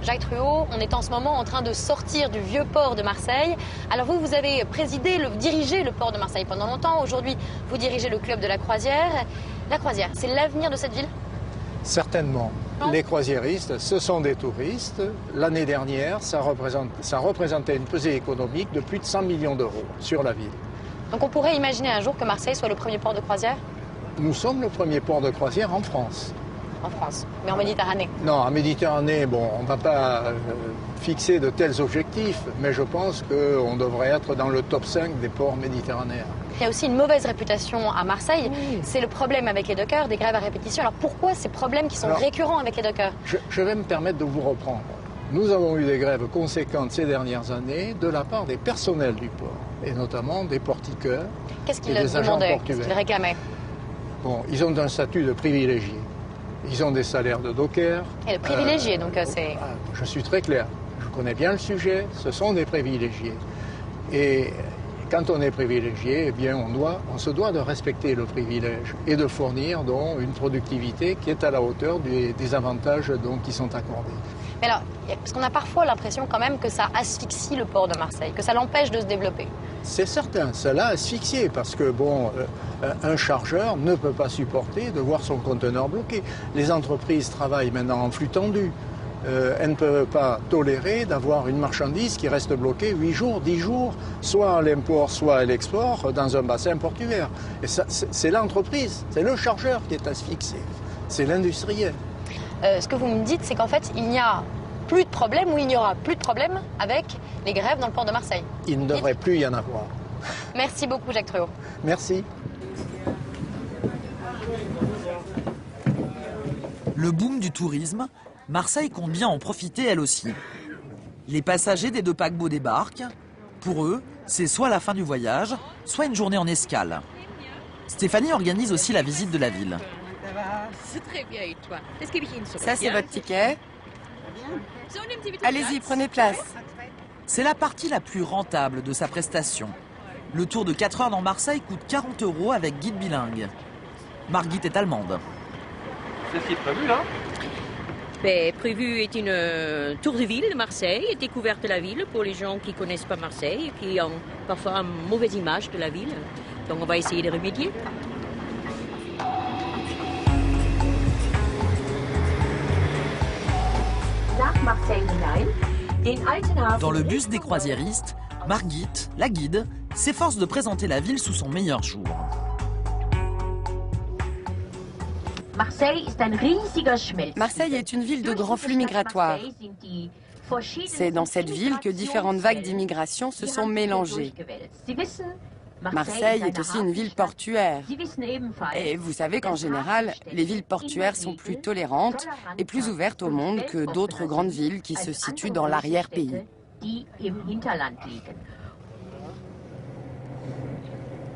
Speaker 1: Jacques Truot, on est en ce moment en train de sortir du vieux port de Marseille. Alors vous avez dirigé le port de Marseille pendant longtemps. Aujourd'hui, vous dirigez le club de la croisière. La croisière, c'est l'avenir de cette ville?
Speaker 7: Certainement. Les croisiéristes, ce sont des touristes. L'année dernière, ça représentait une pesée économique de plus de 100 millions d'euros sur la ville.
Speaker 1: Donc on pourrait imaginer un jour que Marseille soit le premier port de croisière?
Speaker 7: Nous sommes le premier port de croisière en France.
Speaker 1: En France, mais en Méditerranée?
Speaker 7: Non, en Méditerranée, bon, on ne va pas fixer de tels objectifs, mais je pense qu'on devrait être dans le top 5 des ports méditerranéens.
Speaker 1: Il y a aussi une mauvaise réputation à Marseille. Oui. C'est le problème avec les dockers, des grèves à répétition. Alors pourquoi ces problèmes qui sont récurrents avec les dockers?
Speaker 7: Je vais me permettre de vous reprendre. Nous avons eu des grèves conséquentes ces dernières années de la part des personnels du port, et notamment des portiqueurs.
Speaker 1: Qu'est-ce qu'ils demandaient? Qu'est-ce qu'ils réclamaient?
Speaker 7: Bon, ils ont un statut de privilégié. Ils ont des salaires de dockers.
Speaker 1: Et le privilégié, donc c'est...
Speaker 7: Je suis très clair. Je connais bien le sujet. Ce sont des privilégiés. Et quand on est privilégié, eh bien, on se doit de respecter le privilège et de fournir donc une productivité qui est à la hauteur des avantages donc, qui sont accordés.
Speaker 1: Mais alors, parce qu'on a parfois l'impression quand même que ça asphyxie le port de Marseille, que ça l'empêche de se développer.
Speaker 7: C'est certain, ça l'a asphyxié parce que bon, un chargeur ne peut pas supporter de voir son conteneur bloqué. Les entreprises travaillent maintenant en flux tendu. Elles ne peuvent pas tolérer d'avoir une marchandise qui reste bloquée 8 jours, 10 jours, soit à l'import, soit à l'export, dans un bassin portuaire. Et ça, c'est l'entreprise, c'est le chargeur qui est asphyxié, c'est l'industriel.
Speaker 1: Ce que vous me dites, c'est qu'en fait, il n'y a plus de problème ou il n'y aura plus de problème avec les grèves dans le port de Marseille.
Speaker 7: Il ne devrait plus y en avoir.
Speaker 1: Merci beaucoup, Jacques Truot.
Speaker 7: Merci.
Speaker 3: Le boom du tourisme, Marseille compte bien en profiter elle aussi. Les passagers des 2 paquebots débarquent. Pour eux, c'est soit la fin du voyage, soit une journée en escale. Stéphanie organise aussi la visite de la ville.
Speaker 9: C'est très bien, et toi?
Speaker 6: Ça, c'est votre ticket. Allez-y, prenez place.
Speaker 3: C'est la partie la plus rentable de sa prestation. Le tour de 4 heures dans Marseille coûte 40 € avec guide bilingue. Margit est allemande.
Speaker 19: C'est ce qui est prévu, là?
Speaker 9: Prévu est une tour de ville de Marseille, découverte de la ville pour les gens qui ne connaissent pas Marseille et qui ont parfois une mauvaise image de la ville. Donc on va essayer de remédier.
Speaker 3: Dans le bus des croisiéristes, Margit, la guide, s'efforce de présenter la ville sous son meilleur jour.
Speaker 6: Marseille est une ville de grand flux migratoire. C'est dans cette ville que différentes vagues d'immigration se sont mélangées. Marseille est aussi une ville portuaire. Et vous savez qu'en général, les villes portuaires sont plus tolérantes et plus ouvertes au monde que d'autres grandes villes qui se situent dans l'arrière-pays.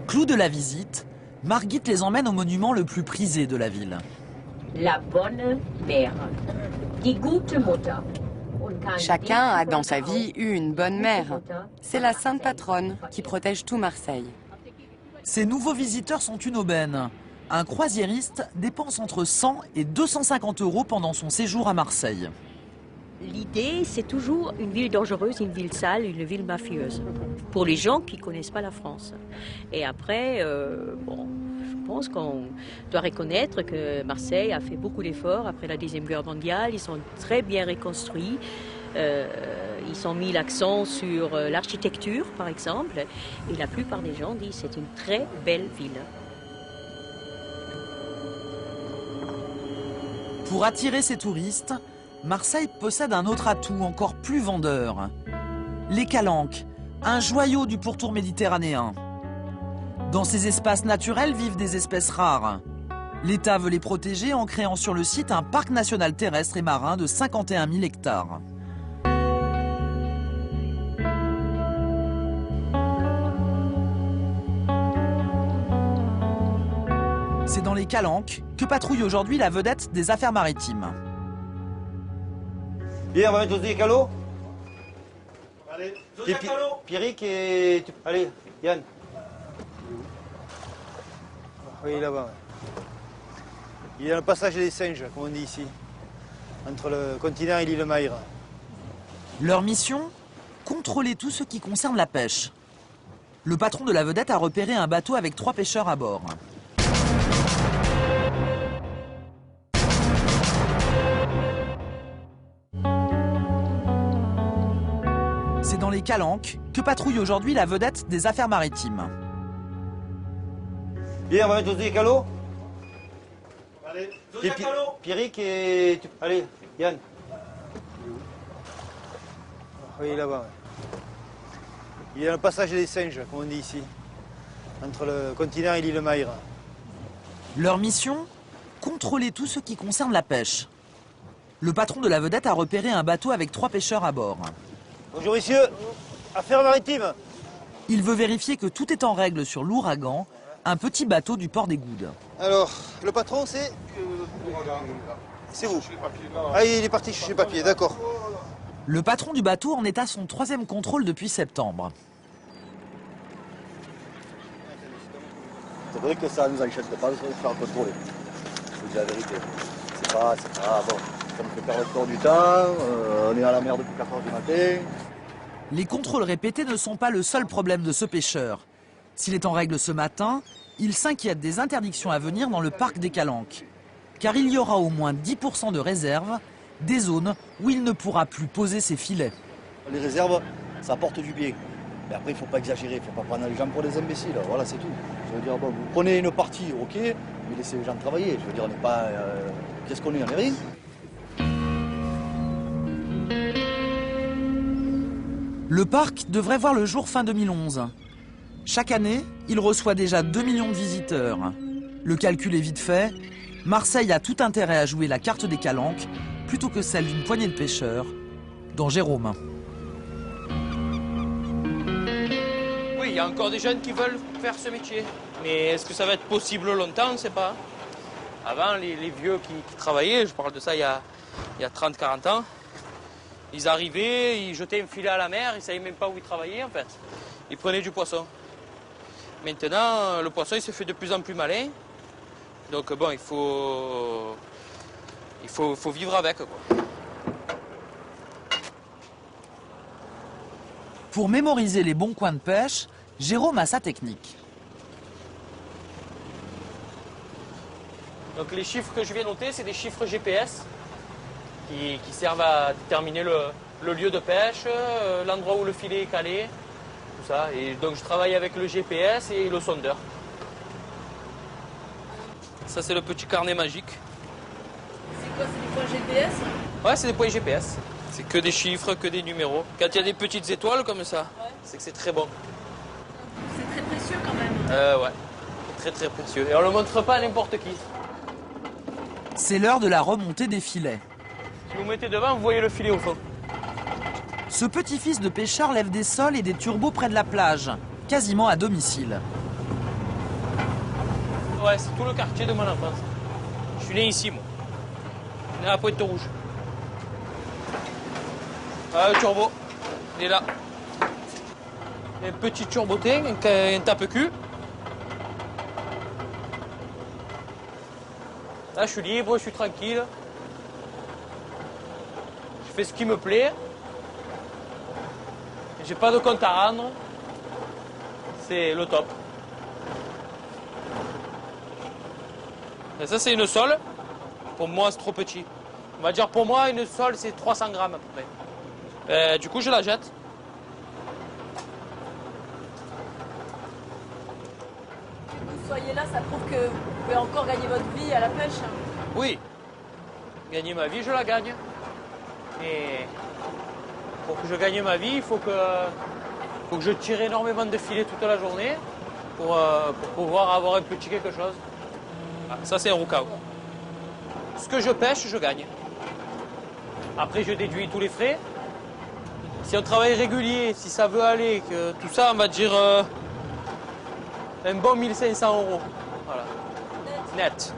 Speaker 3: Clou de la visite, Margit les emmène au monument le plus prisé de la ville.
Speaker 6: La bonne mère, die gute Mutter. Chacun a dans sa vie eu une bonne mère. C'est la sainte patronne qui protège tout Marseille.
Speaker 3: Ces nouveaux visiteurs sont une aubaine. Un croisiériste dépense entre 100 et 250 € pendant son séjour à Marseille.
Speaker 9: L'idée, c'est toujours une ville dangereuse, une ville sale, une ville mafieuse. Pour les gens qui ne connaissent pas la France. Et après, je pense qu'on doit reconnaître que Marseille a fait beaucoup d'efforts après la Deuxième Guerre mondiale. Ils sont très bien reconstruits. Ils ont mis l'accent sur l'architecture, par exemple. Et la plupart des gens disent que c'est une très belle ville.
Speaker 3: Pour attirer ces touristes, Marseille possède un autre atout encore plus vendeur. Les calanques, un joyau du pourtour méditerranéen. Dans ces espaces naturels vivent des espèces rares. L'État veut les protéger en créant sur le site un parc national terrestre et marin de 51 000 hectares. C'est dans les calanques que patrouille aujourd'hui la vedette des affaires maritimes.
Speaker 11: Bien, on va mettre des calots. Allez, Pierrick et... Allez, Yann. Oui, là-bas. Il y a le passage des singes, comme on dit ici, entre le continent et l'île Maïre.
Speaker 3: Leur mission ? Contrôler tout ce qui concerne la pêche. Le patron de la vedette a repéré un bateau avec 3 pêcheurs à bord. C'est dans les calanques que patrouille aujourd'hui la vedette des affaires maritimes.
Speaker 11: Bien, on va mettre des calots.
Speaker 16: Allez,
Speaker 11: Pierrick et... Allez, Yann. Oui, là-bas. Il y a le passage des singes, comme on dit ici, entre le continent et l'île Maïre.
Speaker 3: Leur mission ? Contrôler tout ce qui concerne la pêche. Le patron de la vedette a repéré un bateau avec 3 pêcheurs à bord.
Speaker 11: Bonjour messieurs, affaires maritimes.
Speaker 3: Il veut vérifier que tout est en règle sur l'Ouragan, un petit bateau du port des Goudes.
Speaker 11: Alors, le patron c'est... C'est vous. Ah, il est parti chercher le papier, d'accord.
Speaker 3: Le patron du bateau en est à son 3e contrôle depuis septembre.
Speaker 14: C'est vrai que ça nous enchaîne pas de se faire contrôler. Je vous dis la vérité. C'est pas bon. Ça me fait perdre le temps du temps, on est à la mer depuis 4 h du matin.
Speaker 3: Les contrôles répétés ne sont pas le seul problème de ce pêcheur. S'il est en règle ce matin, il s'inquiète des interdictions à venir dans le parc des Calanques. Car il y aura au moins 10% de réserves, des zones où il ne pourra plus poser ses filets.
Speaker 14: Les réserves, ça porte du bien. Mais après, il ne faut pas exagérer, il ne faut pas prendre les gens pour des imbéciles. Voilà, c'est tout. Je veux dire, bon, vous prenez une partie, ok, mais laissez les gens travailler. Je veux dire, on n'est pas... Qu'est-ce qu'on est, on est rien.
Speaker 3: Le parc devrait voir le jour fin 2011. Chaque année, il reçoit déjà 2 millions de visiteurs. Le calcul est vite fait. Marseille a tout intérêt à jouer la carte des Calanques plutôt que celle d'une poignée de pêcheurs, dont Jérôme.
Speaker 17: Oui, il y a encore des jeunes qui veulent faire ce métier. Mais est-ce que ça va être possible longtemps, on ne sait pas. Avant, les vieux qui travaillaient, je parle de ça il y a 30-40 ans, ils arrivaient, ils jetaient un filet à la mer, ils ne savaient même pas où ils travaillaient en fait. Ils prenaient du poisson. Maintenant, le poisson il se fait de plus en plus malin. Donc bon, il faut vivre avec, quoi.
Speaker 3: Pour mémoriser les bons coins de pêche, Jérôme a sa technique.
Speaker 17: Donc les chiffres que je vais noter, c'est des chiffres GPS qui servent à déterminer le lieu de pêche, l'endroit où le filet est calé, tout ça. Et donc je travaille avec le GPS et le sondeur. Ça c'est le petit carnet magique.
Speaker 4: C'est quoi, c'est des points GPS?
Speaker 17: Ouais, c'est des points GPS. C'est que des chiffres, que des numéros. Quand il y a des petites étoiles comme ça, c'est que c'est très bon.
Speaker 4: C'est très précieux quand même.
Speaker 17: Ouais, très très précieux. Et on ne le montre pas à n'importe qui.
Speaker 3: C'est l'heure de la remontée des filets.
Speaker 17: Si vous mettez devant, vous voyez le filet au fond.
Speaker 3: Ce petit-fils de pêcheur lève des sols et des turbos près de la plage, quasiment à domicile.
Speaker 17: Ouais, c'est tout le quartier de mon enfance. Je suis né ici, moi. Je suis né à Pointe-Rouge. Le turbo, il est là. Un petit turbotin, un tape-cul. Là, je suis libre, je suis tranquille. Je fais ce qui me plaît. J'ai pas de compte à rendre. C'est le top. Et ça, c'est une sole. Pour moi, c'est trop petit. On va dire pour moi, une sole, c'est 300 grammes à peu près. Du coup, je la jette.
Speaker 4: Que vous soyez là, ça prouve que vous pouvez encore gagner votre vie à la pêche.
Speaker 17: Oui. Gagner ma vie, je la gagne. Mais pour que je gagne ma vie, il faut que je tire énormément de filets toute la journée pour pouvoir avoir un petit quelque chose. Ah, ça, c'est un roucao. Ce que je pêche, je gagne. Après, je déduis tous les frais. Si on travaille régulier, si ça veut aller, que tout ça, on va dire un bon 1 500 €. Voilà. net.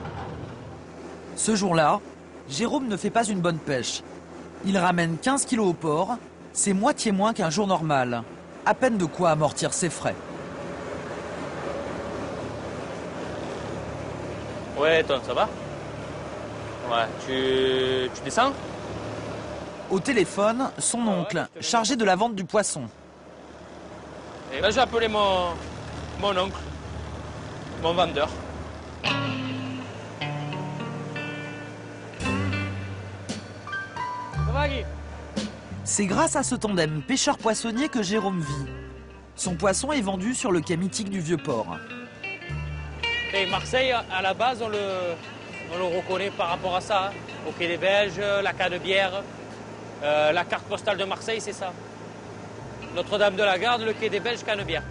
Speaker 3: Ce jour-là, Jérôme ne fait pas une bonne pêche. Il ramène 15 kilos au port, c'est moitié moins qu'un jour normal. À peine de quoi amortir ses frais.
Speaker 17: Ouais, Tom, ça va? Ouais, tu descends?
Speaker 3: Au téléphone, son oncle, chargé de la vente du poisson.
Speaker 17: Et là, j'ai appelé mon oncle, mon vendeur. Ça va, Guy?
Speaker 3: C'est grâce à ce tandem pêcheur-poissonnier que Jérôme vit. Son poisson est vendu sur le quai mythique du Vieux-Port.
Speaker 17: Et Marseille, à la base, on le reconnaît par rapport à ça. Au quai des Belges, la Canebière, la carte postale de Marseille, c'est ça. Notre-Dame de la Garde, le quai des Belges, Canebière.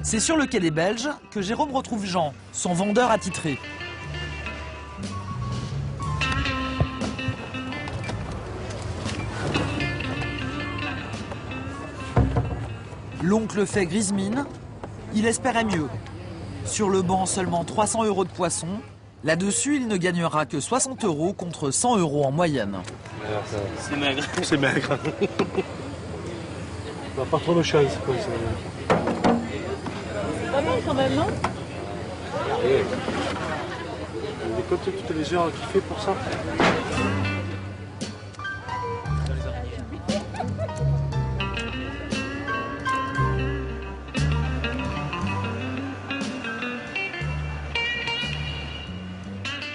Speaker 3: C'est sur le quai des Belges que Jérôme retrouve Jean, son vendeur attitré. L'oncle fait grise mine, il espérait mieux. Sur le banc, seulement 300 € de poisson. Là-dessus, il ne gagnera que 60 € contre 100 € en moyenne.
Speaker 17: C'est maigre.
Speaker 21: C'est maigre. On n'a pas trop de chance.
Speaker 4: C'est pas mal quand même, non?
Speaker 21: On décote toutes les heures qu'il fait pour ça.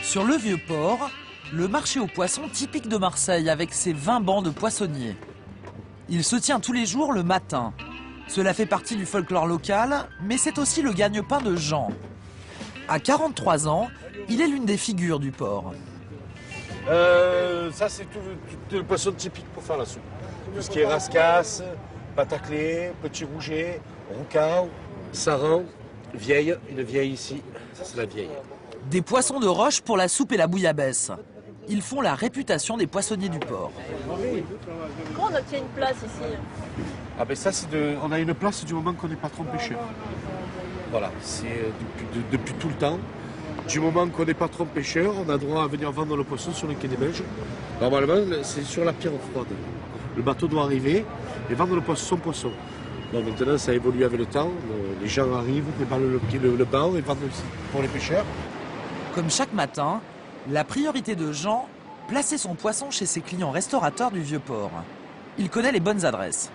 Speaker 3: Sur le Vieux-Port, le marché aux poissons typique de Marseille avec ses 20 bancs de poissonniers. Il se tient tous les jours le matin. Cela fait partie du folklore local, mais c'est aussi le gagne-pain de Jean. À 43 ans, il est l'une des figures du port.
Speaker 21: Ça, c'est tout le poisson typique pour faire la soupe. Tout ce qui est rascasse, pataclé, petit rouget, roucao, saran, vieille, une vieille ici. Ça, c'est la vieille.
Speaker 3: Des poissons de roche pour la soupe et la bouillabaisse. Ils font la réputation des poissonniers du port.
Speaker 4: Comment on obtient une place ici?
Speaker 21: Ah ben ça, on a une place du moment qu'on n'est pas trop pêcheur. Voilà, c'est depuis tout le temps. Du moment qu'on n'est pas trop pêcheur, on a droit à venir vendre le poisson sur le quai des Belges. Normalement, c'est sur la pierre froide. Le bateau doit arriver et vendre le poisson, son poisson. Bon, maintenant, ça évolue avec le temps. Les gens arrivent, déballent le banc et vendent aussi pour les pêcheurs.
Speaker 3: Comme chaque matin, la priorité de Jean, placer son poisson chez ses clients restaurateurs du Vieux-Port. Il connaît les bonnes adresses.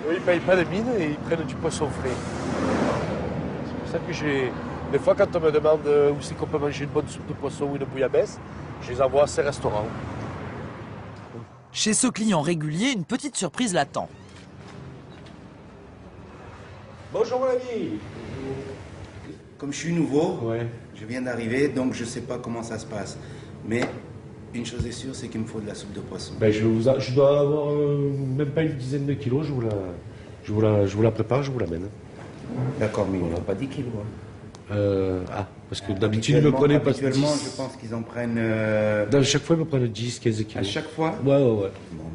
Speaker 21: Eux, ils ne payent pas les mines et ils prennent du poisson frais. C'est pour ça que des fois, quand on me demande où c'est qu'on peut manger une bonne soupe de poisson ou une bouillabaisse, je les envoie à ces restaurants.
Speaker 3: Chez ce client régulier, une petite surprise l'attend.
Speaker 21: Bonjour mon ami.
Speaker 18: Comme je suis nouveau, je viens d'arriver, donc je ne sais pas comment ça se passe. Mais une chose est sûre, c'est qu'il me faut de la soupe de poisson.
Speaker 21: Ben, je dois avoir même pas une dizaine de kilos, je vous la prépare, je vous l'amène.
Speaker 18: D'accord, mais il n'y en a pas 10 kilos.
Speaker 21: Parce que d'habitude, ils me prenaient pas 10.
Speaker 18: Habituellement, je pense qu'ils en prennent...
Speaker 21: À chaque fois, ils me prennent 10, 15 kilos.
Speaker 18: À chaque fois?
Speaker 21: Ouais.
Speaker 18: Bon,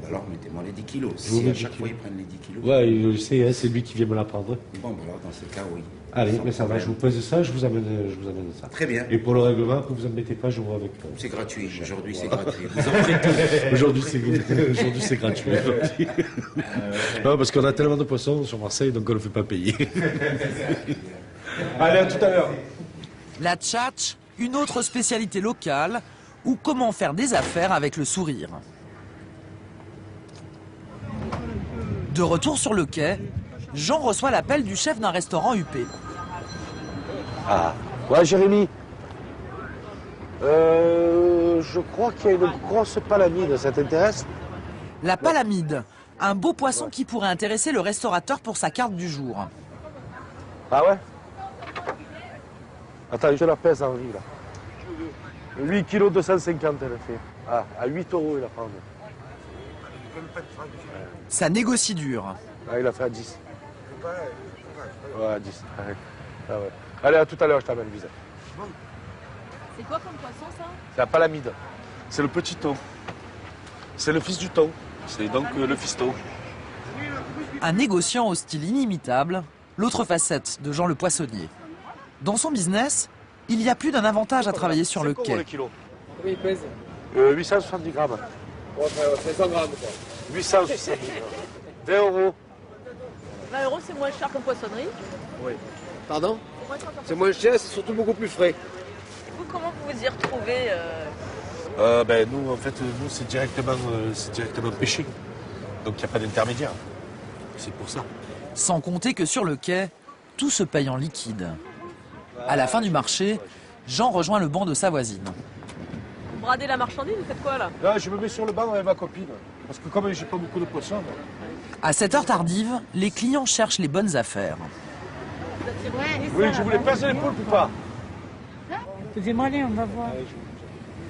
Speaker 18: alors, mettez-moi les 10 kilos. Si à chaque fois, ils prennent les 10 kilos...
Speaker 21: Ouais, je sais, hein, c'est lui qui vient me la prendre.
Speaker 18: Bon, alors, dans ce cas, oui.
Speaker 21: Allez, mais ça va, je vous pose ça, je vous amène ça.
Speaker 18: Très bien.
Speaker 21: Et pour le règlement, ne vous embêtez pas, je vous avec.
Speaker 18: C'est gratuit, aujourd'hui c'est gratuit. Vous en faites tout.
Speaker 21: Aujourd'hui c'est gratuit. Non, parce qu'on a tellement de poissons sur Marseille, donc on ne le fait pas payer. Allez, à tout à l'heure.
Speaker 3: La tchatch, une autre spécialité locale, ou comment faire des affaires avec le sourire. De retour sur le quai, Jean reçoit l'appel du chef d'un restaurant huppé.
Speaker 21: Ah, ouais, Jérémy. Je crois qu'il y a une grosse palamide, ça t'intéresse?
Speaker 3: La palamide, un beau poisson qui pourrait intéresser le restaurateur pour sa carte du jour.
Speaker 21: Ah ouais? Attends, je la pèse en vie, là. 8 kg 250, elle fait. Ah, à 8 € il a pris.
Speaker 3: Ça négocie dur.
Speaker 21: Ah, il a fait à 10. Ouais, à 10. Ah ouais. Allez, à tout à l'heure, je t'amène, Lisa.
Speaker 4: C'est quoi comme poisson, ça?
Speaker 21: C'est la palamide. C'est le petit thon. C'est le fils du thon. C'est donc le fiston.
Speaker 3: Un négociant au style inimitable, l'autre facette de Jean le Poissonnier. Dans son business, il y a plus d'un avantage à travailler sur le quai.
Speaker 21: Combien il pèse 870 grammes. 500 grammes, quoi. 870 grammes. 20 euros.
Speaker 4: 20 euros, c'est moins cher qu'en poissonnerie.
Speaker 21: Oui. Pardon? C'est moins cher, c'est surtout beaucoup plus frais.
Speaker 4: Vous, comment vous vous y retrouvez
Speaker 21: Nous, en fait, c'est directement pêché. Donc il n'y a pas d'intermédiaire. C'est pour ça.
Speaker 3: Sans compter que sur le quai, tout se paye en liquide. À la fin du marché, Jean rejoint le banc de sa voisine.
Speaker 4: Vous bradez la marchandise, vous faites quoi là?
Speaker 21: Là, je me mets sur le banc avec ma copine. Parce que comme j'ai pas beaucoup de poissons.
Speaker 3: À cette heure tardive, les clients cherchent les bonnes affaires.
Speaker 21: Oui, je voulais passer les poules ou pas?
Speaker 20: Dis-moi, allez, on va voir.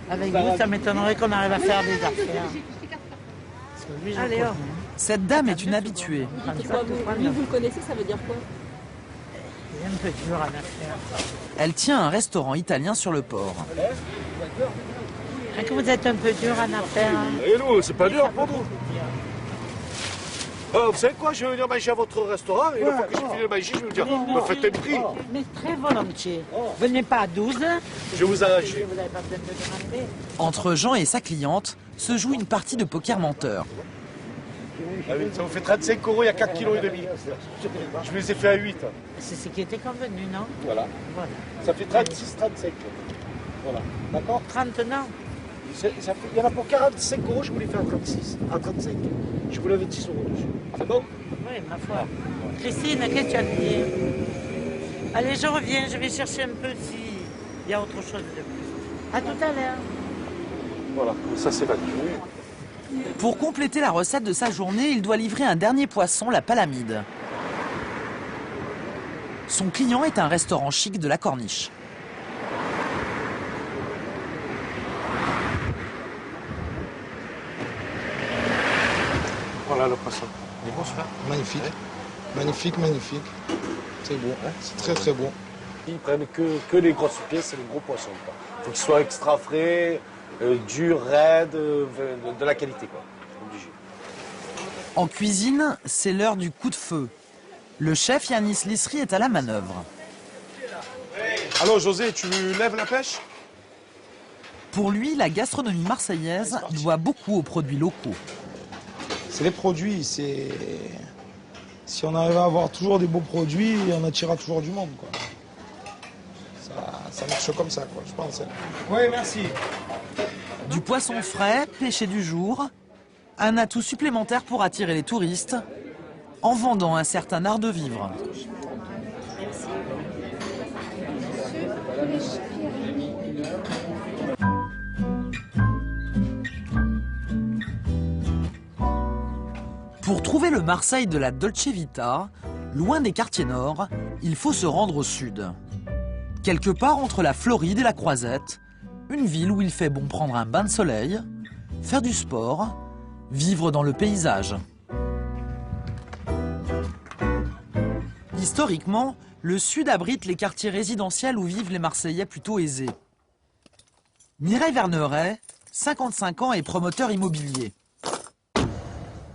Speaker 20: Avec vous, ça m'étonnerait qu'on arrive à faire des affaires. Allez, oh.
Speaker 3: Cette dame est une habituée.
Speaker 4: Vous le connaissez, ça veut dire quoi?
Speaker 20: Un peu dur à affaire.
Speaker 3: Elle tient un restaurant italien sur le port.
Speaker 20: Que vous êtes un peu dur à affaire.
Speaker 21: Et nous, c'est pas dur pour nous. Vous savez quoi, je vais venir manger à votre restaurant et une fois que j'ai fini de manger, je vais vous dire, me faites un prix.
Speaker 20: Mais très volontiers. Venez pas à 12.
Speaker 21: Je vais vous arracher.
Speaker 3: Entre Jean et sa cliente se joue une partie de poker menteur.
Speaker 21: Ah oui, ça vous fait 35 euros, il y a 4,5 kg. Je vous les ai fait à 8.
Speaker 20: C'est ce qui était convenu, non?
Speaker 21: Voilà. Ça fait 36, 35. Voilà. D'accord?
Speaker 20: 30, non?
Speaker 21: Il y en a pour 45 euros, je vous les fais à 36, à 35. Je vous l'avais 10 euros dessus. C'est bon?
Speaker 20: Oui, ma foi. Christine, qu'est-ce que tu as dit? Allez, je reviens, je vais chercher un peu s'il y a autre chose de plus. À tout à l'heure.
Speaker 21: Voilà, ça c'est validé.
Speaker 3: Pour compléter la recette de sa journée, il doit livrer un dernier poisson, la palamide. Son client est un restaurant chic de la Corniche.
Speaker 21: Voilà le poisson. Il est bon celui-là?
Speaker 2: Magnifique. Magnifique, magnifique. C'est bon, c'est très très bon.
Speaker 21: Ils prennent que les grosses pièces, c'est les gros poissons. Il faut qu'ils soient extra frais, durs, raides, de la qualité, quoi. Obligé.
Speaker 3: En cuisine, c'est l'heure du coup de feu. Le chef Yanis Lissri est à la manœuvre.
Speaker 21: Alors José, tu lèves la pêche?
Speaker 3: Pour lui, la gastronomie marseillaise doit beaucoup aux produits locaux.
Speaker 22: C'est les produits, c'est... Si on arrive à avoir toujours des beaux produits, on attirera toujours du monde, quoi. Ça marche comme ça, quoi, je pense.
Speaker 21: Oui, merci.
Speaker 3: Du poisson frais, pêché du jour, un atout supplémentaire pour attirer les touristes, en vendant un certain art de vivre. Pour trouver le Marseille de la Dolce Vita, loin des quartiers nord, il faut se rendre au sud. Quelque part entre la Floride et la Croisette, une ville où il fait bon prendre un bain de soleil, faire du sport, vivre dans le paysage. Historiquement, le sud abrite les quartiers résidentiels où vivent les Marseillais plutôt aisés. Mireille Verneret, 55 ans et promoteur immobilier.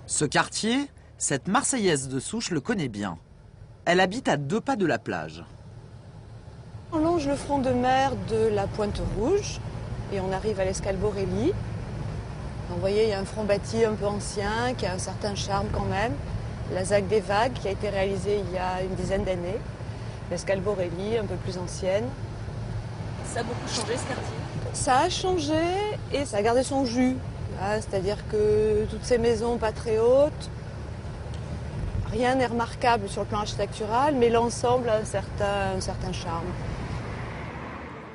Speaker 3: Ce quartier, cette Marseillaise de souche le connaît bien. Elle habite à 2 pas de la plage.
Speaker 23: On longe le front de mer de la Pointe Rouge et on arrive à l'Escale Borély. Vous voyez, il y a un front bâti un peu ancien qui a un certain charme quand même. La ZAC des Vagues qui a été réalisée il y a une dizaine d'années. L'Escale Borély, un peu plus ancienne.
Speaker 4: Ça a beaucoup changé ce quartier?
Speaker 23: Ça a changé et ça a gardé son jus. C'est-à-dire que toutes ces maisons pas très hautes, rien n'est remarquable sur le plan architectural, mais l'ensemble a un certain charme.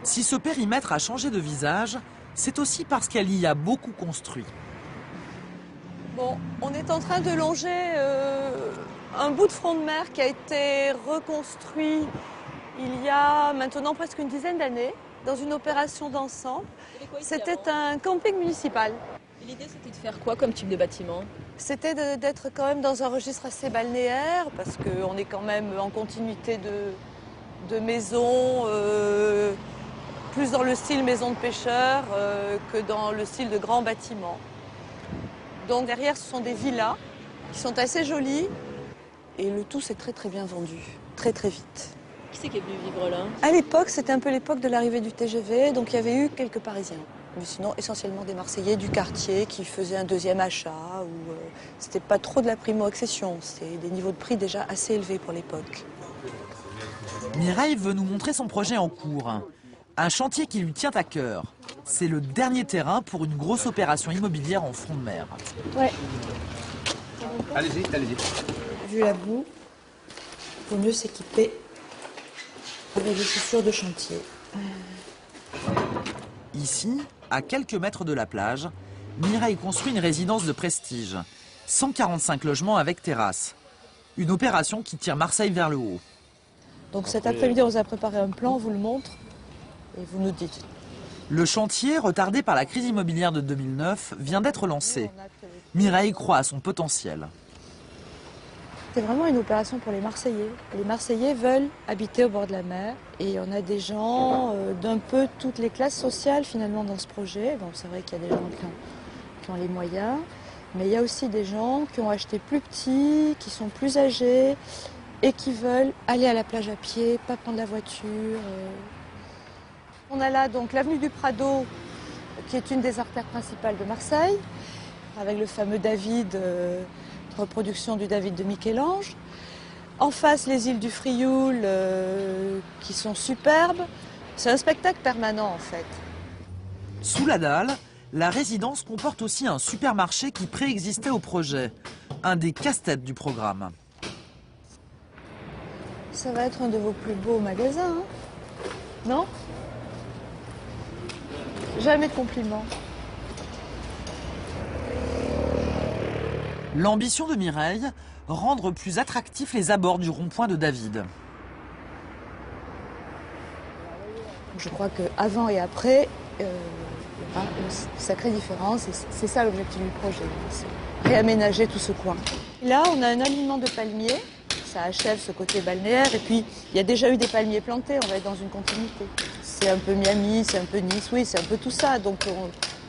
Speaker 3: Si ce périmètre a changé de visage, c'est aussi parce qu'elle y a beaucoup construit.
Speaker 23: Bon, on est en train de longer un bout de front de mer qui a été reconstruit il y a maintenant presque une dizaine d'années, dans une opération d'ensemble. C'était un camping municipal.
Speaker 4: L'idée, c'était de faire quoi comme type de bâtiment?
Speaker 23: C'était d'être quand même dans un registre assez balnéaire, parce qu'on est quand même en continuité de maisons, plus dans le style maison de pêcheurs que dans le style de grands bâtiments. Donc derrière, ce sont des villas qui sont assez jolies, et le tout, c'est très très bien vendu. très très vite.
Speaker 4: Qui c'est qui est venu vivre là?
Speaker 23: À l'époque, c'était un peu l'époque de l'arrivée du TGV, donc il y avait eu quelques Parisiens. Mais sinon, essentiellement des Marseillais du quartier qui faisaient un deuxième achat, ou c'était pas trop de la primo-accession, c'était des niveaux de prix déjà assez élevés pour l'époque.
Speaker 3: Mireille veut nous montrer son projet en cours. Un chantier qui lui tient à cœur. C'est le dernier terrain pour une grosse opération immobilière en front de mer.
Speaker 23: Ouais.
Speaker 21: Allez-y, allez-y.
Speaker 23: Vu la boue, il vaut mieux s'équiper avec des chaussures de chantier.
Speaker 3: Ici, à quelques mètres de la plage, Mireille construit une résidence de prestige. 145 logements avec terrasse. Une opération qui tire Marseille vers le haut.
Speaker 23: Donc cet après-midi, on vous a préparé un plan, on vous le montre et vous nous dites.
Speaker 3: Le chantier, retardé par la crise immobilière de 2009, vient d'être lancé. Mireille croit à son potentiel.
Speaker 23: C'est vraiment une opération pour les Marseillais. Les Marseillais veulent habiter au bord de la mer et on a des gens d'un peu toutes les classes sociales finalement dans ce projet. Bon, c'est vrai qu'il y a des gens qui ont les moyens, mais il y a aussi des gens qui ont acheté plus petit, qui sont plus âgés et qui veulent aller à la plage à pied, pas prendre la voiture. On a là donc l'avenue du Prado, qui est une des artères principales de Marseille, avec le fameux David, reproduction du David de Michel-Ange. En face, les îles du Frioul, qui sont superbes. C'est un spectacle permanent, en fait.
Speaker 3: Sous la dalle, la résidence comporte aussi un supermarché qui préexistait au projet. Un des casse-têtes du programme.
Speaker 23: Ça va être un de vos plus beaux magasins, hein? Non? Jamais de compliments.
Speaker 3: L'ambition de Mireille, rendre plus attractifs les abords du rond-point de David.
Speaker 23: Je crois qu'avant et après, il y aura une sacrée différence. Et c'est ça l'objectif du projet, c'est réaménager tout ce coin. Là, on a un alignement de palmiers. Ça achève ce côté balnéaire. Et puis, il y a déjà eu des palmiers plantés. On va être dans une continuité. C'est un peu Miami, c'est un peu Nice, oui, c'est un peu tout ça. Donc,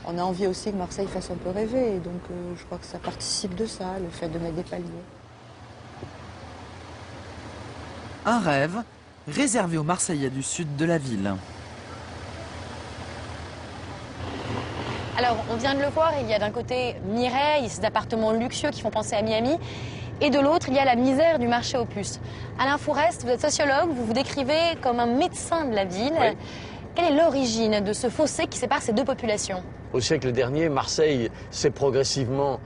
Speaker 23: on a envie aussi que Marseille fasse un peu rêver. Et donc, je crois que ça participe de ça, le fait de mettre des palmiers.
Speaker 3: Un rêve réservé aux Marseillais du sud de la ville.
Speaker 1: Alors, on vient de le voir, il y a d'un côté Mireille, ces appartements luxueux qui font penser à Miami, et de l'autre, il y a la misère du marché aux puces. Alain Fourest, vous êtes sociologue, vous vous décrivez comme un médecin de la ville. Oui. Quelle est l'origine de ce fossé qui sépare ces deux populations?
Speaker 8: Au siècle dernier, Marseille s'est progressivement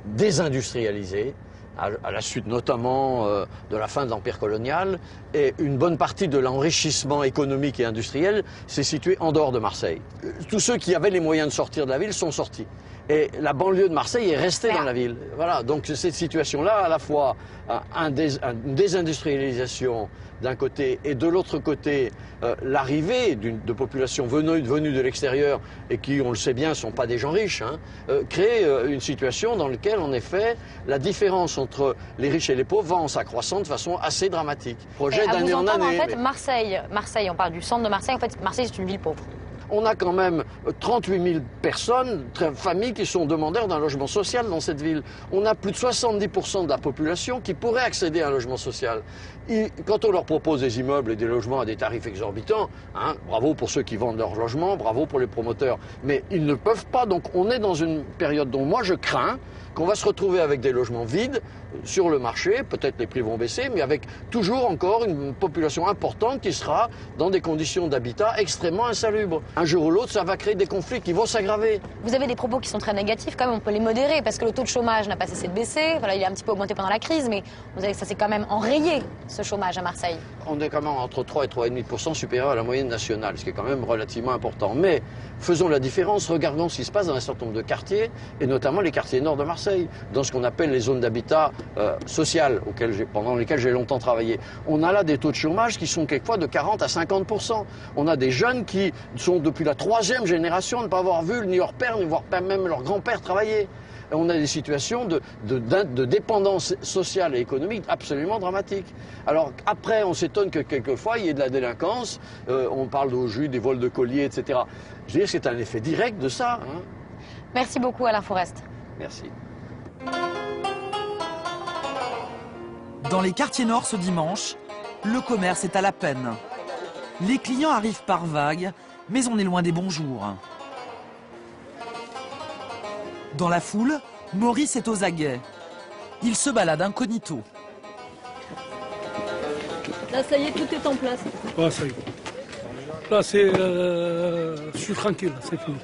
Speaker 8: désindustrialisée, à la suite notamment de la fin de l'Empire colonial, et une bonne partie de l'enrichissement économique et industriel s'est situé en dehors de Marseille. Tous ceux qui avaient les moyens de sortir de la ville sont sortis. Et la banlieue de Marseille est restée dans la ville. Voilà, donc cette situation-là, à la fois une désindustrialisation d'un côté et de l'autre côté l'arrivée de populations venues de l'extérieur et qui, on le sait bien, ne sont pas des gens riches, hein, crée une situation dans laquelle, en effet, la différence entre les riches et les pauvres va en s'accroissant de façon assez dramatique. Projet d'année en année.
Speaker 1: En fait, Marseille, on parle du centre de Marseille, en fait, Marseille c'est une ville pauvre.
Speaker 8: On a quand même 38 000 personnes, familles qui sont demandeurs d'un logement social dans cette ville. On a plus de 70% de la population qui pourrait accéder à un logement social. Et quand on leur propose des immeubles et des logements à des tarifs exorbitants, hein, bravo pour ceux qui vendent leurs logements, bravo pour les promoteurs, mais ils ne peuvent pas. Donc on est dans une période dont moi je crains qu'on va se retrouver avec des logements vides sur le marché, peut-être les prix vont baisser, mais avec toujours encore une population importante qui sera dans des conditions d'habitat extrêmement insalubres. Un jour ou l'autre, ça va créer des conflits qui vont s'aggraver.
Speaker 1: Vous avez des propos qui sont très négatifs, quand même, on peut les modérer, parce que le taux de chômage n'a pas cessé de baisser, voilà, il a un petit peu augmenté pendant la crise, mais vous savez que ça s'est quand même enrayé, ce chômage à Marseille.
Speaker 8: On est quand même entre 3 et 3,5% supérieur à la moyenne nationale, ce qui est quand même relativement important. Mais faisons la différence, regardons ce qui se passe dans un certain nombre de quartiers, et notamment les quartiers nord de Marseille, dans ce qu'on appelle les zones d'habitat social, pendant lesquelles j'ai longtemps travaillé. On a là des taux de chômage qui sont quelquefois de 40 à 50%. On a des jeunes qui sont depuis la 3e génération de ne pas avoir vu ni leur père, ni voire même leur grand-père travailler. Et on a des situations de dépendance sociale et économique absolument dramatiques. Alors après, on s'étonne que quelquefois il y ait de la délinquance, on parle au jus, des vols de colliers, etc. Je veux dire, c'est un effet direct de ça. Hein.
Speaker 1: Merci beaucoup Alain Fourest.
Speaker 8: Merci.
Speaker 3: Dans les quartiers nord ce dimanche, le commerce est à la peine. Les clients arrivent par vagues, mais on est loin des bons jours. Dans la foule, Maurice est aux aguets. Il se balade incognito.
Speaker 4: Là, ça y est, tout est en place.
Speaker 10: Ouais, ça y est. Là, je suis tranquille, c'est fini.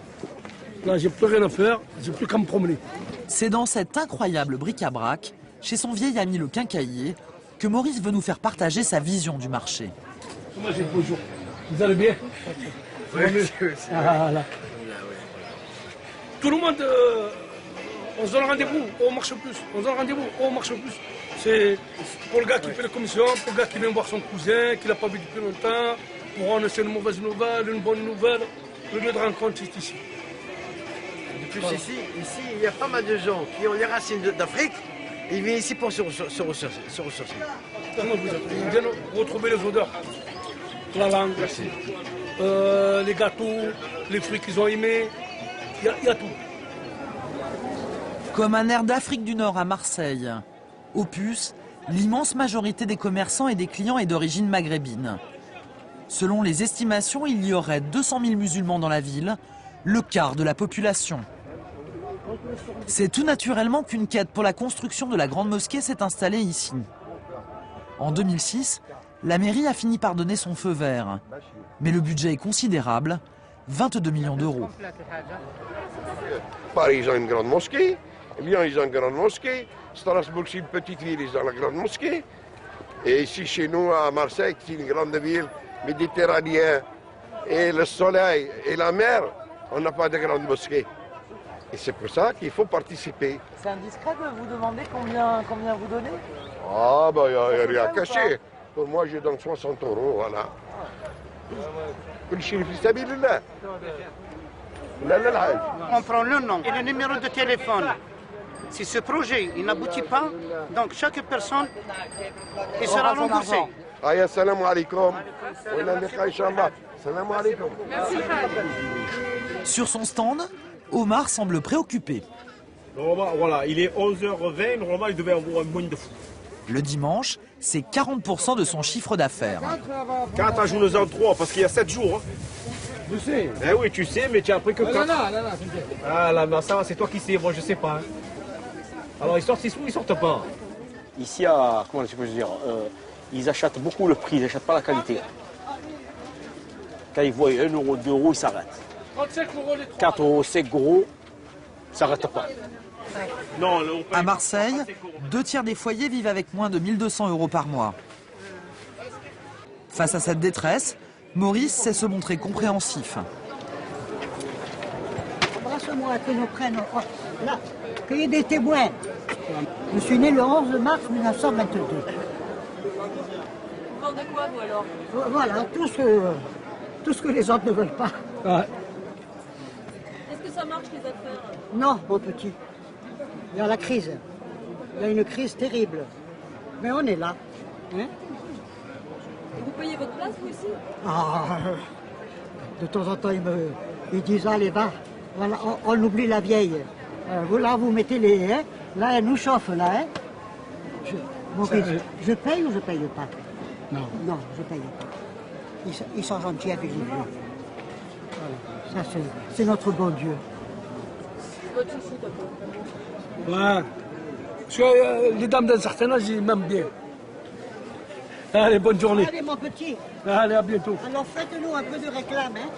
Speaker 10: Là, j'ai plus rien à faire, j'ai plus qu'à me promener.
Speaker 3: C'est dans cet incroyable bric-à-brac, chez son vieil ami le quincaillier, que Maurice veut nous faire partager sa vision du marché.
Speaker 10: Moi, j'ai bonjour. Vous allez bien?
Speaker 2: Oui,
Speaker 10: voilà. Tout le monde, on se donne rendez-vous, on marche plus. On se donne rendez-vous, on marche plus. C'est pour le gars qui fait les commissions, pour le gars qui vient voir son cousin, qui l'a pas vu depuis longtemps, pour on essaie une mauvaise nouvelle, une bonne nouvelle. Le lieu de rencontre, c'est ici.
Speaker 13: De plus, ici, il y a pas mal de gens qui ont les racines d'Afrique, et ils viennent ici pour se ressourcer.
Speaker 10: Ils viennent retrouver les odeurs, la langue, les gâteaux, les fruits qu'ils ont aimés, il y a tout.
Speaker 3: Comme un air d'Afrique du Nord à Marseille. Au Puce, l'immense majorité des commerçants et des clients est d'origine maghrébine. Selon les estimations, il y aurait 200 000 musulmans dans la ville, le quart de la population. C'est tout naturellement qu'une quête pour la construction de la grande mosquée s'est installée ici. En 2006, la mairie a fini par donner son feu vert. Mais le budget est considérable, 22 millions d'euros.
Speaker 15: Paris, ils ont une grande mosquée. Lyon, ils ont une grande mosquée. Strasbourg, c'est une petite ville, ils ont la grande mosquée. Et ici, chez nous, à Marseille, c'est une grande ville méditerranéenne. Et le soleil et la mer, on n'a pas de grande mosquée. Et c'est pour ça qu'il faut participer.
Speaker 3: C'est indiscret de vous demander combien vous donnez?
Speaker 15: Ah, ben, il n'y a rien à cacher. Pour moi, je donne 60 €, voilà.
Speaker 2: On prend le nom et le numéro de téléphone. Si ce projet il n'aboutit pas, donc chaque personne il sera remboursée.
Speaker 15: Assalamu alaikum. Assalamu alaikum.
Speaker 3: Sur son stand, Omar semble préoccupé.
Speaker 21: Voilà, il est 11h20, normalement il devait avoir un moine de fou.
Speaker 3: Le dimanche, c'est 40% de son chiffre d'affaires.
Speaker 21: 4 ajoute-en 3 parce qu'il y a 7 jours.
Speaker 10: Je sais.
Speaker 21: Eh oui, tu sais, mais tu as appris que 4.
Speaker 10: Non,
Speaker 21: ah là, non, ça c'est toi qui sais, moi je sais pas. Alors ils sortent ici ou ils sortent pas?
Speaker 24: Ici, comment je peux dire, ils achètent beaucoup le prix, ils n'achètent pas la qualité. Quand ils voient 1 €, 2 €, ils s'arrêtent. 4 €, 5 €, ils s'arrêtent pas.
Speaker 21: Non,
Speaker 3: à Marseille, 2 tiers des foyers vivent avec moins de 1 200 € par mois. Face à cette détresse, Maurice sait se montrer compréhensif.
Speaker 25: Embrasse-moi, que nous prennent. Là, qu'il y ait des témoins. Je suis né le 11 mars 1922.
Speaker 4: Vous vendez quoi, vous, alors?
Speaker 25: Voilà, tout ce que les autres ne veulent pas.
Speaker 10: Ouais.
Speaker 4: Est-ce que ça marche, les affaires?
Speaker 25: Non, mon petit. Il y a la crise. Il y a une crise terrible. Mais on est là. Hein?
Speaker 4: Et vous payez votre place, vous, ici?
Speaker 25: Ah, de temps en temps, ils disent, allez, va, voilà, on oublie la vieille. Là, vous mettez les... Hein, là, elle nous chauffe, là. Hein. Je paye ou je paye pas?
Speaker 10: Non.
Speaker 25: Non, je paye pas. Ils sont gentils avec les vieux. Voilà. Ça, c'est notre bon Dieu.
Speaker 4: Votre chouchou, papa.
Speaker 10: Ouais. Parce que les dames d'un certain âge, ils m'aiment bien. Allez, bonne journée.
Speaker 25: Allez, mon petit.
Speaker 10: Allez, à bientôt.
Speaker 25: Alors, faites-nous un peu de réclame, hein.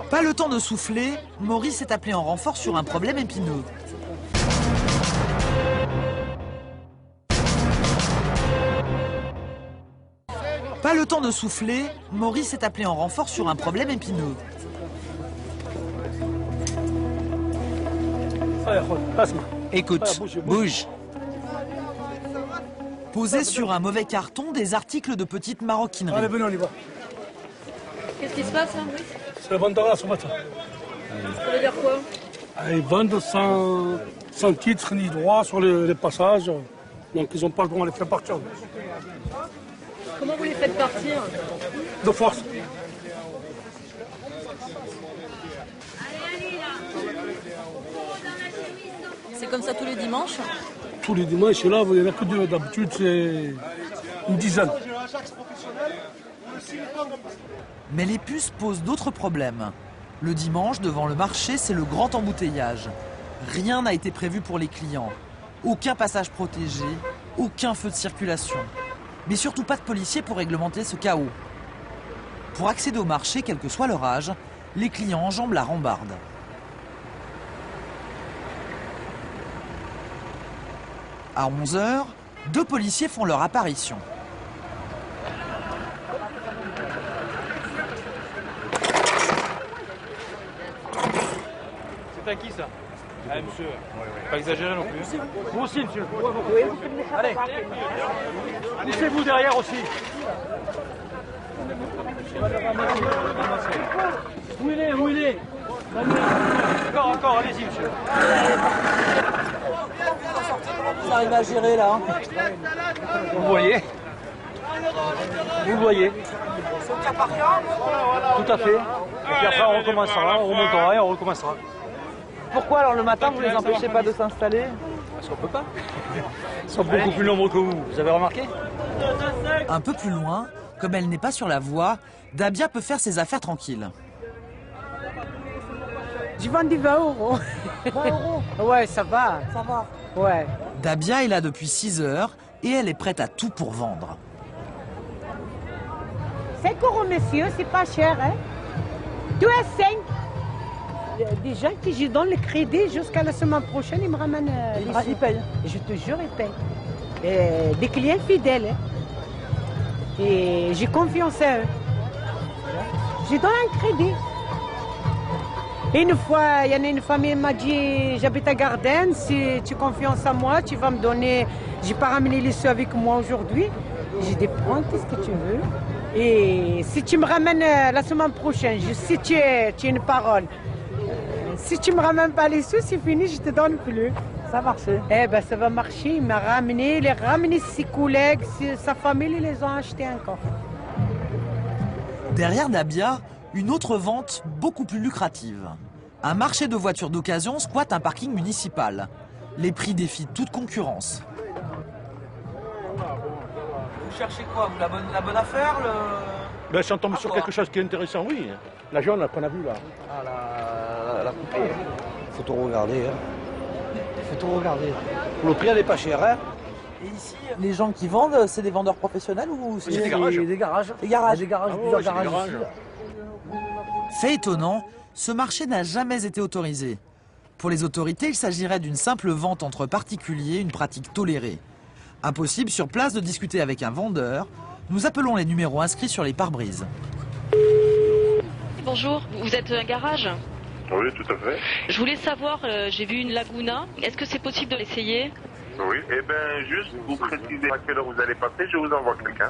Speaker 3: Pas le temps de souffler, Maurice est appelé en renfort sur un problème épineux. Pas le temps de souffler, Maurice est appelé en renfort sur un problème épineux. Écoute, bouge. Posés sur un mauvais carton, des articles de petite maroquinerie.
Speaker 10: Allez, venez, on y va.
Speaker 4: Qu'est-ce qui se passe, hein, Maurice?
Speaker 10: C'est la bandara ce matin.
Speaker 4: Ça veut dire quoi?
Speaker 10: Ils vendent sans titre ni droit sur les passages. Donc ils n'ont pas le droit de les faire partir.
Speaker 4: Comment vous les faites partir?
Speaker 10: De force.
Speaker 4: C'est comme ça tous les dimanches?
Speaker 10: tous les dimanches, là, il n'y en a que deux. D'habitude, c'est une dizaine.
Speaker 3: Mais les puces posent d'autres problèmes. Le dimanche, devant le marché, c'est le grand embouteillage. Rien n'a été prévu pour les clients. Aucun passage protégé, aucun feu de circulation. Mais surtout pas de policiers pour réglementer ce chaos. Pour accéder au marché, quel que soit leur âge, les clients enjambent la rambarde. À 11 h, 2 policiers font leur apparition.
Speaker 17: C'est à qui ça? Ah, monsieur, pas exagérer non plus.
Speaker 21: Vous aussi, monsieur. Oui. Allez. Poussez-vous derrière aussi. Où il est? Où il est? Encore, allez-y, monsieur.
Speaker 3: Vous arrivez à gérer là, hein?
Speaker 21: Vous le voyez? Vous le voyez? Tout à fait. Et puis après, on recommencera, on remontera et on recommencera.
Speaker 3: Pourquoi alors le matin vous les empêchez pas de s'installer?
Speaker 21: Parce qu'on peut pas. Ils sont beaucoup plus nombreux que vous, vous avez remarqué?
Speaker 3: Un peu plus loin, comme elle n'est pas sur la voie, Dabia peut faire ses affaires tranquilles.
Speaker 5: Je vends du 20 €.
Speaker 3: 20 €?
Speaker 5: Ouais, ça va.
Speaker 3: Ça va.
Speaker 5: Ouais.
Speaker 3: Dabia est là depuis 6 heures et elle est prête à tout pour vendre.
Speaker 5: 5 €, monsieur, c'est pas cher, hein? Tout à 5. Des gens qui je donne le crédit jusqu'à la semaine prochaine, ils me ramènent les sous.
Speaker 3: Ils payent.
Speaker 5: Je te jure, ils payent. Des clients fidèles. Hein. Et j'ai confiance en eux. Je donne un crédit. Une fois, il y en a une famille qui m'a dit, j'habite à Garden, si tu as confiance en moi, tu vas me donner, j'ai pas ramené les sous avec moi aujourd'hui. J'ai dit, prends tout ce que tu veux. Et si tu me ramènes la semaine prochaine, si tu as une parole, si tu me ramènes pas les sous, c'est fini, je te donne plus.
Speaker 3: Ça a marché.
Speaker 5: Eh ben, ça va marcher. Il m'a ramené, il a ramené ses collègues, sa famille, ils les ont achetés encore.
Speaker 3: Derrière Dabia, une autre vente beaucoup plus lucrative. Un marché de voitures d'occasion squatte un parking municipal. Les prix défient toute concurrence. Vous cherchez quoi? La bonne affaire
Speaker 21: Ben, si on tombe sur quelque chose qui est intéressant, oui. La jaune qu'on a vue là.
Speaker 14: Ah, la coupée. Faut tout regarder. Hein. Faut tout regarder. Le prix, elle est pas chère. Hein.
Speaker 3: Et ici, les gens qui vendent, c'est des vendeurs professionnels ou c'est
Speaker 21: des garages?
Speaker 14: Des garages.
Speaker 3: Des garages.
Speaker 14: Des garages,
Speaker 21: Ah,
Speaker 14: plusieurs
Speaker 21: ouais,
Speaker 14: garages
Speaker 21: des garages.
Speaker 14: ici, là.
Speaker 3: Fait étonnant, ce marché n'a jamais été autorisé. Pour les autorités, il s'agirait d'une simple vente entre particuliers, une pratique tolérée. Impossible sur place de discuter avec un vendeur. Nous appelons les numéros inscrits sur les pare-brises.
Speaker 6: Bonjour, vous êtes un garage?
Speaker 7: Oui, tout à fait.
Speaker 6: Je voulais savoir, j'ai vu une Laguna. Est-ce que c'est possible de l'essayer?
Speaker 7: Oui, eh bien, juste vous précisez à quelle heure vous allez passer, je vous envoie quelqu'un.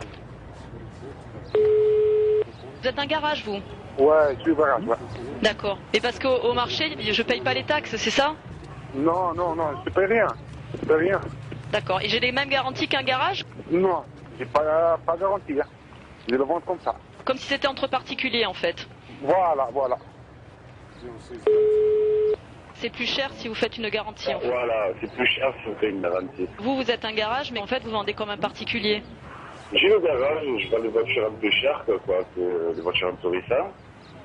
Speaker 6: Vous êtes un garage, vous?
Speaker 7: Ouais, je suis garage, ouais.
Speaker 6: D'accord. Et parce qu'au marché, je paye pas les taxes, c'est ça?
Speaker 7: Non, je paye rien. Je paye rien.
Speaker 6: D'accord. Et j'ai les mêmes garanties qu'un garage?
Speaker 7: Non, j'ai pas garanti. Hein. Je le vends comme ça.
Speaker 6: Comme si c'était entre particuliers, en fait.
Speaker 7: Voilà.
Speaker 6: C'est plus cher si vous faites une garantie, en fait.
Speaker 7: Voilà, c'est plus cher si on fait une garantie.
Speaker 6: Vous êtes un garage, mais en fait, vous vendez comme un particulier.
Speaker 7: J'ai le garage, je vends des voitures un peu chères, quoi, que des voitures un peu récentes.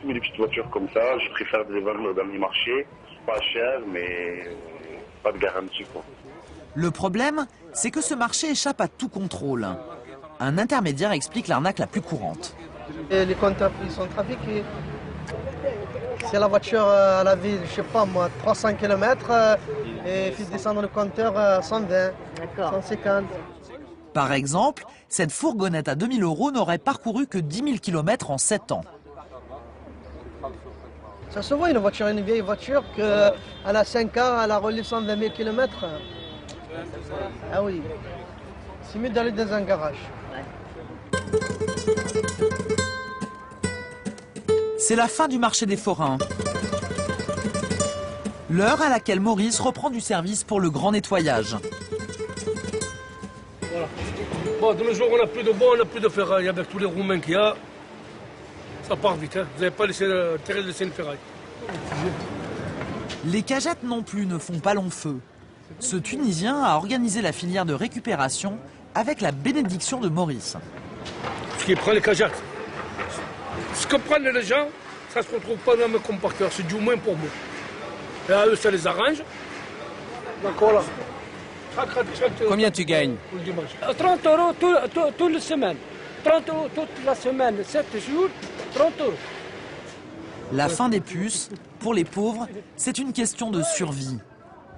Speaker 7: Des petites voitures comme ça, je préfère les vendre dans les marchés. Pas cher, mais pas de garantie, quoi.
Speaker 3: Le problème, c'est que ce marché échappe à tout contrôle. Un intermédiaire explique l'arnaque la plus courante.
Speaker 12: Et les compteurs ils sont trafiqués. Si la voiture à la ville, je sais pas moi, 300 km, et il fait descendre le compteur à 120, 150.
Speaker 3: Par exemple, cette fourgonnette à 2000 € n'aurait parcouru que 10 000 km en 7 ans.
Speaker 12: Ça se voit, une vieille voiture, qu'elle a 5 ans, elle a roulé 120 000 km. Ah oui, c'est mieux d'aller dans un garage.
Speaker 3: C'est la fin du marché des forains. L'heure à laquelle Maurice reprend du service pour le grand nettoyage.
Speaker 10: Voilà. Bon, de nos jours, on n'a plus de bois, on n'a plus de ferraille. Avec tous les Roumains qu'il y a, ça part vite. Hein. Vous n'avez pas laissé une ferraille.
Speaker 3: Les cagettes non plus ne font pas long feu. Ce Tunisien a organisé la filière de récupération avec la bénédiction de Maurice.
Speaker 10: Parce qu'il prend les cajacs. Ce que prennent les gens, ça ne se retrouve pas dans mes compacteurs, c'est du moins pour moi. Et à eux, ça les arrange. Donc voilà.
Speaker 9: Combien tu gagnes?
Speaker 11: 30 € toute la semaine. 30 € toute la semaine, 7 jours, 30 €.
Speaker 3: La fin des puces, pour les pauvres, c'est une question de survie.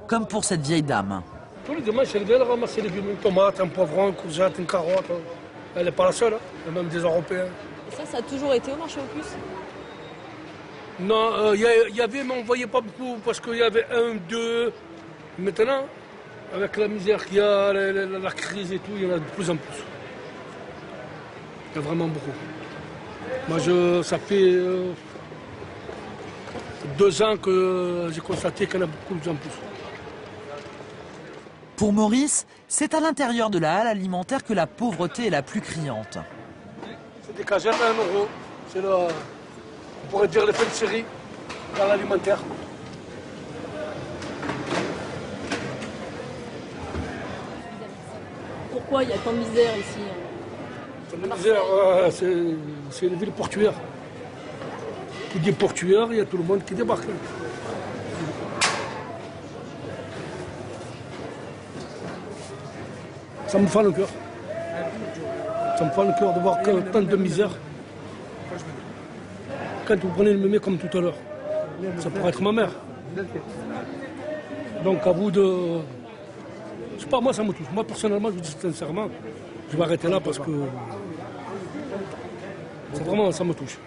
Speaker 3: Comme pour cette vieille dame.
Speaker 10: Tous les dimanches, elle vient ramasser les légumes, une tomate, un poivron, une courgette, une carotte. Elle n'est pas la seule, il y a même des Européens.
Speaker 4: Et ça a toujours été au marché aux puces?
Speaker 10: Non, il y avait, mais on ne voyait pas beaucoup parce qu'il y avait 1, 2. Maintenant, avec la misère qu'il y a, la crise et tout, il y en a de plus en plus. Il y a vraiment beaucoup. Moi, ça fait 2 ans que j'ai constaté qu'il y en a beaucoup de plus en plus.
Speaker 3: Pour Maurice, c'est à l'intérieur de la halle alimentaire que la pauvreté est la plus criante.
Speaker 10: C'est des cagettes à 1 €. C'est on pourrait dire l'effet de série dans l'alimentaire.
Speaker 4: Pourquoi il y a tant de misère ici?
Speaker 10: La misère, c'est une ville portuaire. Qui dit portuaire, il y a tout le monde qui débarque. Ça me fait le cœur. Ça me fait le cœur de voir tant de misère. Quand vous prenez le mémé comme tout à l'heure, ça pourrait être ma mère. Donc à vous de... Je sais pas, moi ça me touche. Moi personnellement, je vous dis sincèrement, je vais arrêter là parce que... C'est vraiment, ça me touche.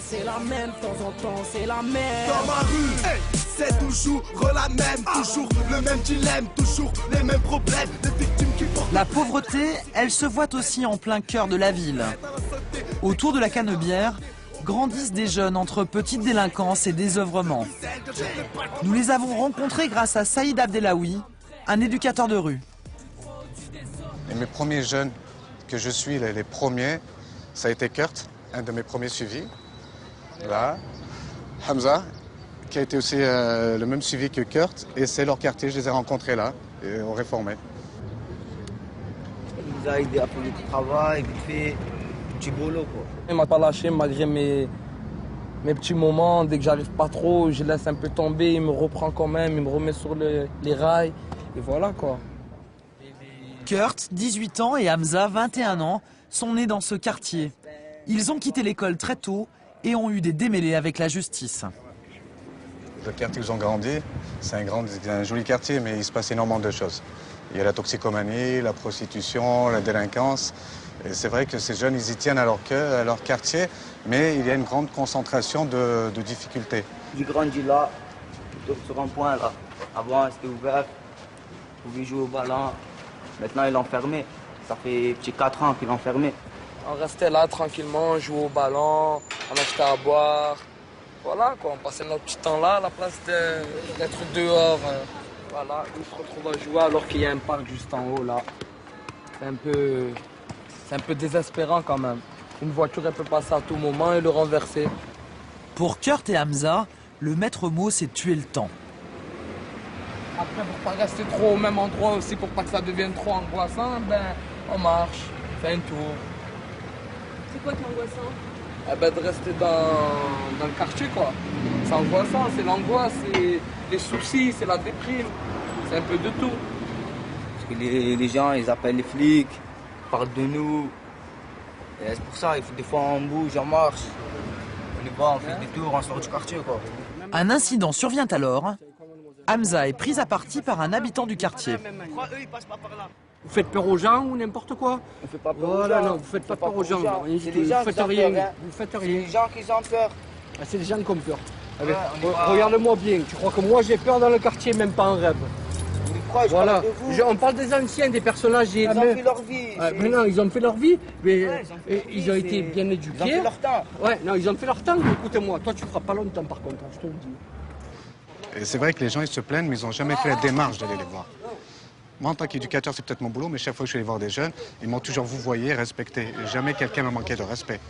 Speaker 16: C'est la même, de temps en temps, c'est la même. Dans ma rue, c'est toujours la même, toujours le même dilemme, toujours les mêmes problèmes, les victimes qui portent.
Speaker 3: La pauvreté, elle se voit aussi en plein cœur de la ville. Autour de la Canebière, grandissent des jeunes entre petite délinquance et désœuvrement. Nous les avons rencontrés grâce à Saïd Abdelaoui, un éducateur de rue.
Speaker 18: Et mes premiers jeunes que je suis, les premiers, ça a été Kurt, un de mes premiers suivis. Là, Hamza, qui a été aussi le même suivi que Kurt, et c'est leur quartier, je les ai rencontrés là, et on réformait.
Speaker 19: Il nous a aidé à faire du travail, vite fait, petit boulot quoi.
Speaker 9: Il m'a pas lâché malgré mes petits moments, dès que j'arrive pas trop, je laisse un peu tomber, il me reprend quand même, il me remet sur les rails, et voilà quoi.
Speaker 3: Kurt, 18 ans, et Hamza, 21 ans, sont nés dans ce quartier. Ils ont quitté l'école très tôt et ont eu des démêlés avec la justice.
Speaker 18: Le quartier où ils ont grandi, c'est un joli quartier, mais il se passe énormément de choses. Il y a la toxicomanie, la prostitution, la délinquance. Et c'est vrai que ces jeunes, ils y tiennent à leur quartier, mais il y a une grande concentration de difficultés.
Speaker 19: J'ai grandi là, sur un point là. Avant, c'était ouvert, vous pouvez jouer au ballon. Maintenant, il est enfermé. Ça fait 4 ans qu'il est enfermé.
Speaker 9: On restait là tranquillement, on jouait au ballon, on achetait à boire. Voilà quoi, on passait notre petit temps là à la place d'être dehors. Voilà, on se retrouve à jouer alors qu'il y a un parc juste en haut là. C'est un peu désespérant quand même. Une voiture elle peut passer à tout moment et le renverser.
Speaker 3: Pour Kurt et Hamza, le maître mot c'est tuer le temps.
Speaker 9: Après pour pas rester trop au même endroit aussi, pour pas que ça devienne trop angoissant, on marche, on fait un tour.
Speaker 4: C'est quoi qui est angoissant?
Speaker 9: De rester dans le quartier quoi. C'est angoissant, c'est l'angoisse, c'est les soucis, c'est la déprime, c'est un peu de tout.
Speaker 19: Parce que les gens ils appellent les flics, ils parlent de nous. Et c'est pour ça, des fois on bouge, on marche. On y va, on fait des tours, on sort du quartier quoi.
Speaker 3: Un incident survient alors. Hamza est pris à partie par un habitant du quartier.
Speaker 11: Vous faites peur aux gens ou n'importe quoi?
Speaker 19: On fait pas peur
Speaker 11: aux gens. Non, vous faites pas peur aux gens. Vous faites rien. Vous faites rien.
Speaker 19: C'est les gens qui ont peur.
Speaker 11: C'est les gens qui ont peur. Regarde-moi bien. Tu crois que moi j'ai peur dans le quartier, même pas en rêve? Voilà. On parle des anciens, des personnes âgées.
Speaker 19: Ils ont fait leur vie.
Speaker 11: Mais non, ils ont fait leur vie, mais ils ont été bien éduqués.
Speaker 19: Ils ont fait leur temps.
Speaker 11: Ouais, non, ils ont fait leur temps. Écoutez-moi, toi tu feras pas longtemps par contre, je te le dis.
Speaker 18: Et c'est vrai que les gens ils se plaignent, mais ils n'ont jamais fait la démarche d'aller les voir. Moi, en tant qu'éducateur, c'est peut-être mon boulot, mais chaque fois que je suis allé voir des jeunes, ils m'ont toujours vouvoyé, respecté. Jamais quelqu'un m'a manqué de respect.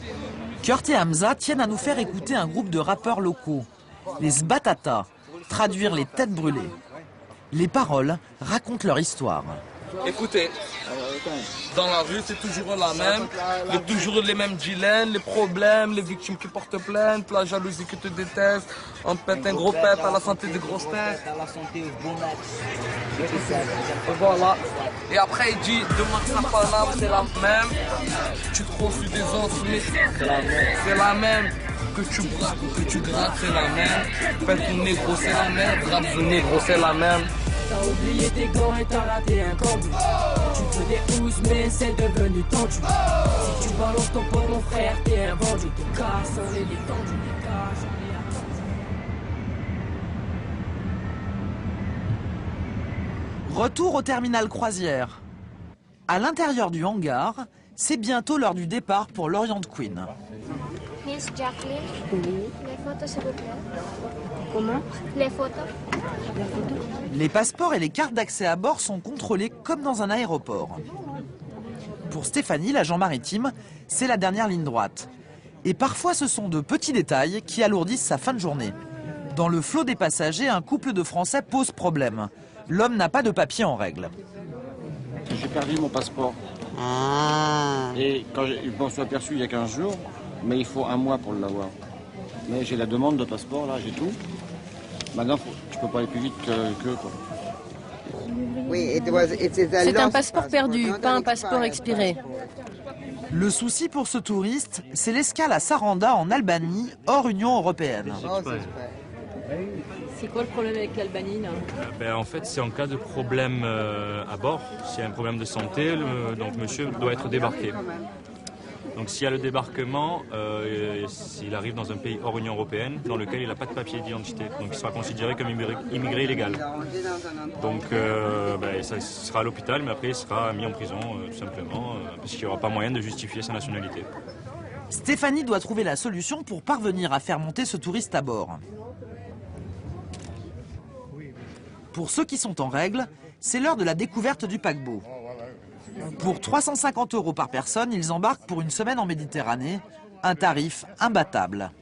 Speaker 3: Kurt et Hamza tiennent à nous faire écouter un groupe de rappeurs locaux, les Sbatata, traduire les têtes brûlées. Les paroles racontent leur histoire.
Speaker 9: Écoutez, dans la rue, c'est toujours la même, toujours les mêmes dilemmes, les problèmes, les victimes qui portent plainte, la jalousie qui te déteste, on pète un gros pète à la santé des grosses têtes. Voilà. Et après, il dit, demain ça Paname, c'est la même, tu te profites des autres, mais c'est la même. Que tu braques ou que tu grattes, c'est la même. Pète ton négro, c'est la même. Gratte ton négro, c'est la même.
Speaker 1: T'as oublié tes gants et t'as raté un cambu. Tu veux des housses mais c'est devenu tendu. Si tu balances ton pote mon frère t'es un vendu. Ton cas sans les détendus.
Speaker 3: Retour au terminal croisière. À l'intérieur du hangar, c'est bientôt l'heure du départ pour l'Orient Queen.
Speaker 8: Miss Jacqueline, les photos s'il vous plaît.
Speaker 25: Comment?
Speaker 8: Les photos.
Speaker 3: Les passeports et les cartes d'accès à bord sont contrôlés comme dans un aéroport. Pour Stéphanie, l'agent maritime, c'est la dernière ligne droite. Et parfois, ce sont de petits détails qui alourdissent sa fin de journée. Dans le flot des passagers, un couple de Français pose problème. L'homme n'a pas de papier en règle.
Speaker 24: J'ai perdu mon passeport. Et quand je m'en suis aperçu il y a 15 jours, mais il faut un mois pour l'avoir. Mais j'ai la demande de passeport, là, j'ai tout. Maintenant, tu peux pas aller plus vite que quoi.
Speaker 20: C'est un passeport perdu, pas un passeport expiré.
Speaker 3: Le souci pour ce touriste, c'est l'escale à Saranda en Albanie, hors Union européenne.
Speaker 4: C'est quoi le problème avec l'Albanie là?
Speaker 22: En fait, c'est en cas de problème à bord. S'il y a un problème de santé, donc monsieur doit être débarqué. Donc s'il y a le débarquement, s'il arrive dans un pays hors Union européenne, dans lequel il n'a pas de papier d'identité, donc il sera considéré comme immigré illégal. Donc ça sera à l'hôpital, mais après il sera mis en prison, tout simplement, parce qu'il n'y aura pas moyen de justifier sa nationalité.
Speaker 3: Stéphanie doit trouver la solution pour parvenir à faire monter ce touriste à bord. Pour ceux qui sont en règle, c'est l'heure de la découverte du paquebot. Pour 350 € par personne, ils embarquent pour une semaine en Méditerranée, un tarif imbattable.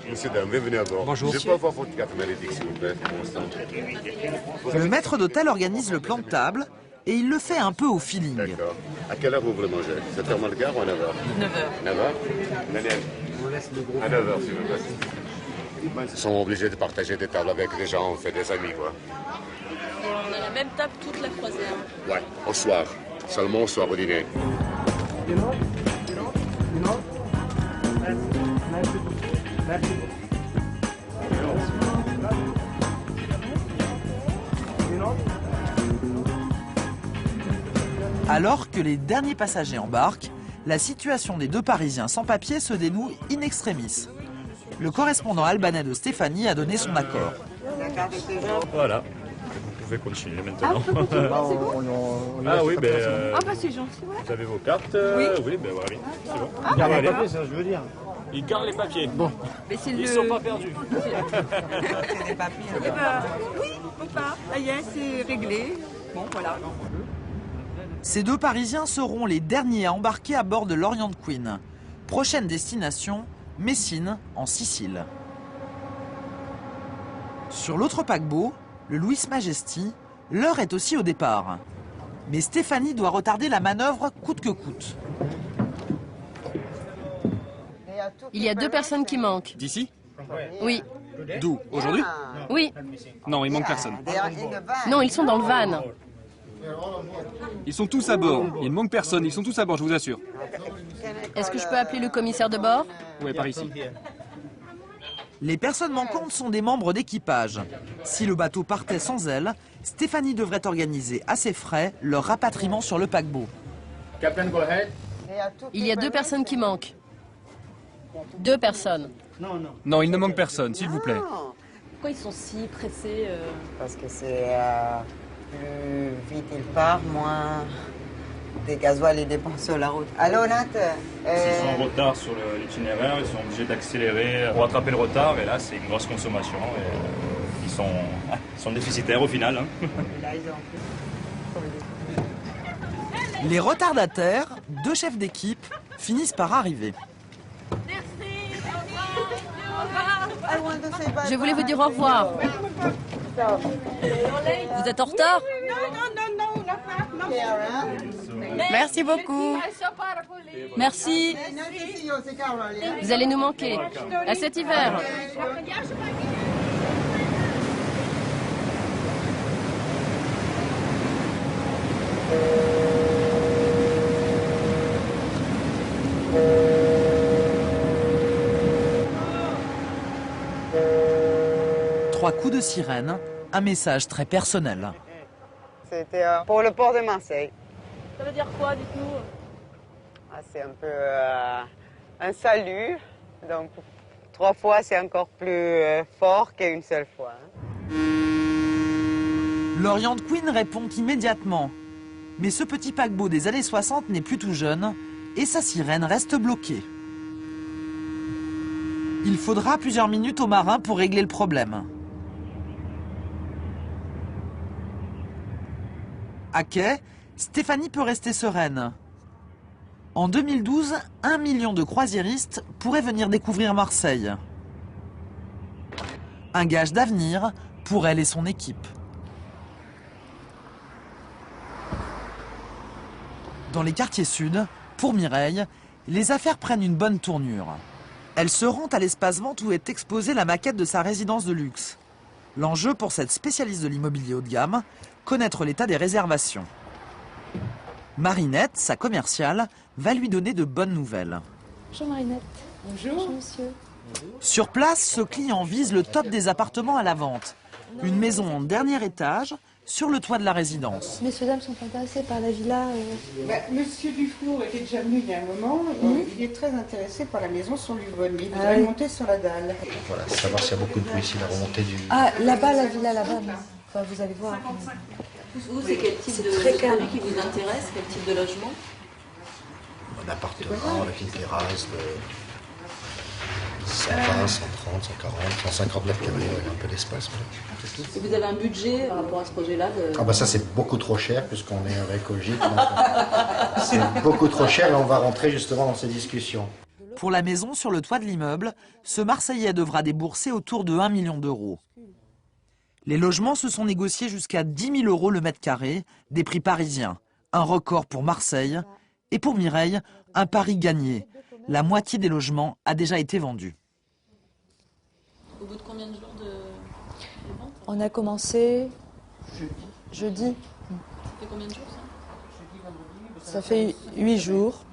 Speaker 23: Monsieur, dame, bienvenue à bord.
Speaker 3: Bonjour.
Speaker 23: Je peux avoir votre carte malédique, s'il vous plaît, pour l'instant.
Speaker 3: Le maître d'hôtel organise le plan de table et il le fait un peu au feeling.
Speaker 23: D'accord. À quelle heure vous voulez manger 7h moins le quart ou à 9h
Speaker 4: 9h.
Speaker 23: 9h Daniel à 9h, s'il vous plaît. Ils sont obligés de partager des tables avec des gens, on fait des amis, quoi.
Speaker 4: On a la même table toute la croisière.
Speaker 23: Ouais, au soir. Seulement au soir au dîner.
Speaker 3: Alors que les derniers passagers embarquent, la situation des deux Parisiens sans papier se dénoue in extremis. Le correspondant albanais de Stéphanie a donné son accord.
Speaker 22: Voilà. Vous pouvez continuer maintenant.
Speaker 25: Ah
Speaker 22: oui,
Speaker 25: c'est gentil, ouais.
Speaker 22: vous avez vos cartes.
Speaker 25: Oui.
Speaker 22: Oui, voilà, c'est bon.
Speaker 25: Ah,
Speaker 22: Gardez
Speaker 25: les
Speaker 22: les
Speaker 25: papiers,
Speaker 22: ça je veux dire. Ils gardent les papiers. Bon.
Speaker 25: Mais c'est
Speaker 22: Ils sont pas perdus.
Speaker 25: Eh ben, oui, papa, ça y est, c'est réglé. Bon, voilà.
Speaker 3: Ces deux Parisiens seront les derniers à embarquer à bord de l'Orient Queen. Prochaine destination, Messine, en Sicile. Sur l'autre paquebot, le Louis Majesty, l'heure est aussi au départ. Mais Stéphanie doit retarder la manœuvre coûte que coûte.
Speaker 20: Il y a 2 personnes qui manquent.
Speaker 26: D'ici?
Speaker 20: Oui.
Speaker 26: D'où? Aujourd'hui?
Speaker 20: Oui.
Speaker 26: Non, il manque personne.
Speaker 20: Non, ils sont dans le van.
Speaker 26: Ils sont tous à bord. Il ne manque personne. Ils sont tous à bord, je vous assure.
Speaker 20: Est-ce que je peux appeler le commissaire de bord?
Speaker 26: Oui, par ici.
Speaker 3: Les personnes manquantes sont des membres d'équipage. Si le bateau partait sans elles, Stéphanie devrait organiser à ses frais leur rapatriement sur le paquebot.
Speaker 20: Il y a 2 personnes qui manquent. 2 personnes.
Speaker 26: Non, il ne manque personne, s'il vous plaît.
Speaker 4: Pourquoi ils sont si pressés
Speaker 27: Parce que c'est plus vite il part, moins des gasoil et dépenses sur la route. Allô, Nat
Speaker 22: S'ils sont en retard sur l'itinéraire, ils sont obligés d'accélérer pour rattraper le retard. Et là, c'est une grosse consommation. Et ils
Speaker 2: sont déficitaires au final. Hein.
Speaker 3: Les retardataires, 2 chefs d'équipe, finissent par arriver.
Speaker 20: Je voulais vous dire au revoir. Vous êtes en retard?
Speaker 5: Merci beaucoup.
Speaker 20: Merci. Vous allez nous manquer. À cet hiver.
Speaker 3: Trois coups de sirène, un message très personnel.
Speaker 27: C'était pour le port de Marseille.
Speaker 4: Ça veut dire quoi, dites-nous?
Speaker 27: C'est un peu un salut. Donc, 3 fois, c'est encore plus fort qu'une seule fois.
Speaker 3: L'Orient Queen répond immédiatement. Mais ce petit paquebot des années 60 n'est plus tout jeune et sa sirène reste bloquée. Il faudra plusieurs minutes aux marins pour régler le problème. À quai, Stéphanie peut rester sereine. En 2012, 1 million de croisiéristes pourraient venir découvrir Marseille. Un gage d'avenir pour elle et son équipe. Dans les quartiers sud, pour Mireille, les affaires prennent une bonne tournure. Elle se rend à l'espace vente où est exposée la maquette de sa résidence de luxe. L'enjeu pour cette spécialiste de l'immobilier haut de gamme, connaître l'état des réservations. Marinette, sa commerciale, va lui donner de bonnes nouvelles.
Speaker 13: Bonjour Marinette. Bonjour monsieur.
Speaker 3: Sur place, ce client vise le top des appartements à la vente. Une maison en dernier étage, sur le toit de la résidence.
Speaker 13: Messieurs, dames sont intéressés par la villa
Speaker 27: Monsieur Dufour était déjà venu il y a un moment. Il est très intéressé par la maison sur Luvonne. Il vous
Speaker 13: Ah
Speaker 27: a
Speaker 13: oui.
Speaker 27: monté sur la dalle.
Speaker 14: Voilà, savoir s'il y a beaucoup de bruit, si la remontée du...
Speaker 13: Ah, là-bas, la villa là-bas. Non. Enfin, vous allez voir.
Speaker 4: Vous, c'est quel type de
Speaker 13: très calme.
Speaker 4: produit qui vous intéresse? Quel type de logement?
Speaker 14: Un appartement avec une terrasse de 120, 130, 140, 150 mètres carrés, avec un peu d'espace. Voilà.
Speaker 4: Et vous avez un budget par rapport à ce projet-là
Speaker 14: Ah bah ça c'est beaucoup trop cher puisqu'on est avec Ogic. C'est beaucoup trop cher et on va rentrer justement dans ces discussions.
Speaker 3: Pour la maison sur le toit de l'immeuble, ce Marseillais devra débourser autour de 1 million d'euros. Les logements se sont négociés jusqu'à 10 000 euros le mètre carré, des prix parisiens. Un record pour Marseille. Et pour Mireille, un pari gagné. La moitié des logements a déjà été vendue.
Speaker 4: Au bout de combien de jours de vente?
Speaker 13: On a commencé jeudi.
Speaker 4: Ça fait combien de jours ça?
Speaker 13: Ça fait 8 jours.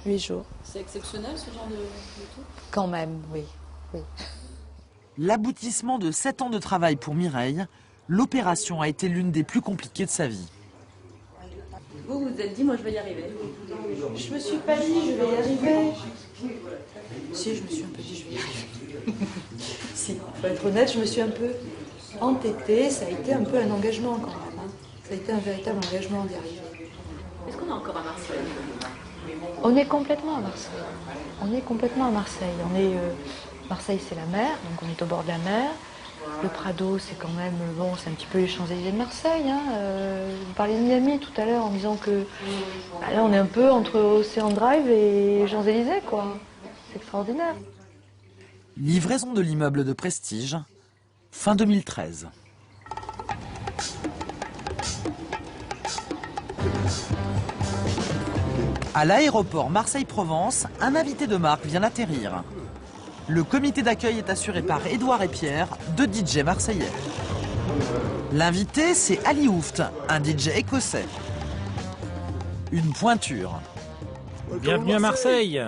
Speaker 13: 8 jours.
Speaker 4: C'est exceptionnel ce genre de truc?
Speaker 13: Quand même, oui. Oui.
Speaker 3: L'aboutissement de 7 ans de travail pour Mireille, l'opération a été l'une des plus compliquées de sa vie.
Speaker 4: Vous vous êtes dit, moi je vais y arriver.
Speaker 13: Je me suis pas dit, je vais y arriver. Si, je me suis un peu dit, je vais y arriver. Si, pour être honnête, je me suis un peu entêtée. Ça a été un peu un engagement quand même. Hein. Ça a été un véritable engagement d'y arriver.
Speaker 4: Est-ce qu'on est encore à Marseille?
Speaker 13: On est complètement à Marseille. On est complètement à Marseille. Marseille, c'est la mer, donc on est au bord de la mer. Le Prado, c'est quand même, bon, c'est un petit peu les Champs-Élysées de Marseille. Hein. Vous parliez de Miami tout à l'heure en disant que là, on est un peu entre Océan Drive et Champs-Élysées, quoi. C'est extraordinaire.
Speaker 3: Livraison de l'immeuble de prestige, fin 2013. À l'aéroport Marseille-Provence, un invité de marque vient d'atterrir. Le comité d'accueil est assuré par Édouard et Pierre, deux DJ marseillais. L'invité, c'est Ali Houft, un DJ écossais. Une pointure.
Speaker 15: Bienvenue à Marseille.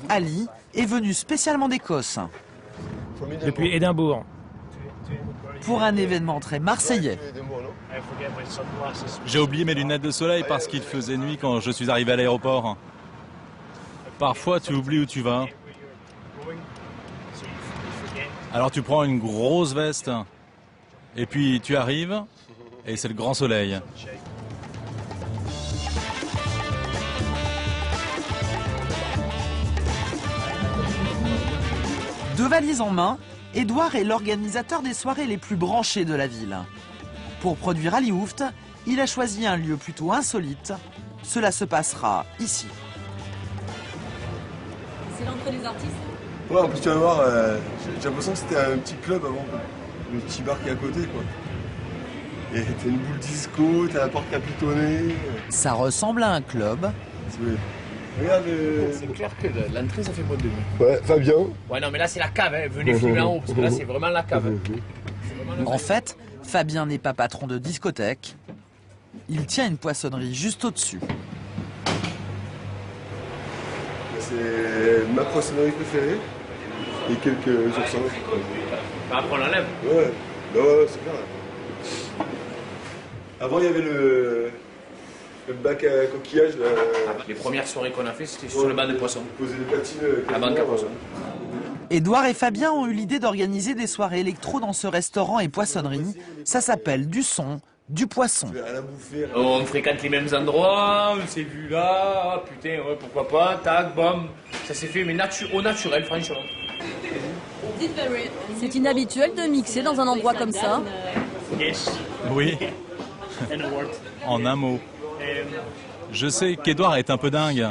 Speaker 3: Ali est venu spécialement d'Écosse.
Speaker 15: Depuis Édimbourg.
Speaker 3: Pour un événement très marseillais.
Speaker 17: J'ai oublié mes lunettes de soleil parce qu'il faisait nuit quand je suis arrivé à l'aéroport. Parfois, tu oublies où tu vas. Alors tu prends une grosse veste, et puis tu arrives, et c'est le grand soleil.
Speaker 3: Deux valises en main, Édouard est l'organisateur des soirées les plus branchées de la ville. Pour produire Ali Houft, il a choisi un lieu plutôt insolite. Cela se passera ici.
Speaker 4: C'est l'entrée des artistes.
Speaker 2: Ouais, en plus tu vas voir, j'ai l'impression que c'était un petit club avant, le petit bar qui est à côté, quoi. Et t'as une boule disco, t'as la porte capitonnée.
Speaker 3: Ça ressemble à un club.
Speaker 2: Regarde
Speaker 6: C'est clair que l'entrée ça fait boîte de nuit.
Speaker 2: Ouais, Fabien.
Speaker 6: Ouais, non, mais là c'est la cave, hein. Venez filmer en haut, parce que là c'est vraiment la cave.
Speaker 3: En fait, Fabien n'est pas patron de discothèque. Il tient une poissonnerie juste au-dessus.
Speaker 2: C'est ma poissonnerie préférée. Et quelques oursins.
Speaker 6: Après on l'enlève.
Speaker 2: Ouais, bah ouais, c'est clair. Avant il y avait le bac à coquillages. Là.
Speaker 6: Les premières soirées qu'on a fait, c'était sur le banc de poissons.
Speaker 2: Poser les patines.
Speaker 6: La banque à poissons.
Speaker 3: Édouard et Fabien ont eu l'idée d'organiser des soirées électro dans ce restaurant et poissonnerie. Ça s'appelle du son, du poisson.
Speaker 6: On fréquente les mêmes endroits, on s'est vu là, putain, ouais, pourquoi pas, tac, bam. Ça s'est fait, mais au naturel, franchement.
Speaker 4: C'est inhabituel de mixer dans un endroit comme ça.
Speaker 17: Oui. En un mot. Je sais qu'Édouard est un peu dingue.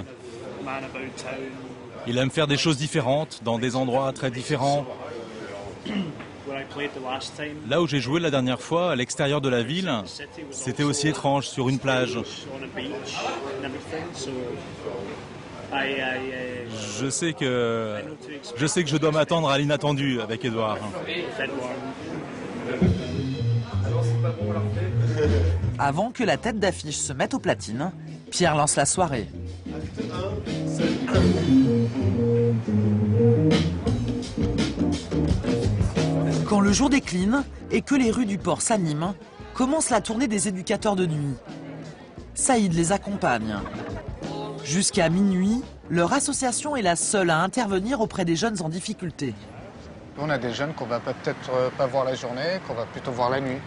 Speaker 17: Il aime faire des choses différentes, dans des endroits très différents. Là où j'ai joué la dernière fois, à l'extérieur de la ville, c'était aussi étrange, sur une plage. Je sais que je dois m'attendre à l'inattendu avec Édouard.
Speaker 3: Avant que la tête d'affiche se mette aux platines, Pierre lance la soirée. Quand le jour décline et que les rues du port s'animent, commence la tournée des éducateurs de nuit. Saïd les accompagne. Jusqu'à minuit, leur association est la seule à intervenir auprès des jeunes en difficulté.
Speaker 18: On a des jeunes qu'on va peut-être pas voir la journée, qu'on va plutôt voir la nuit.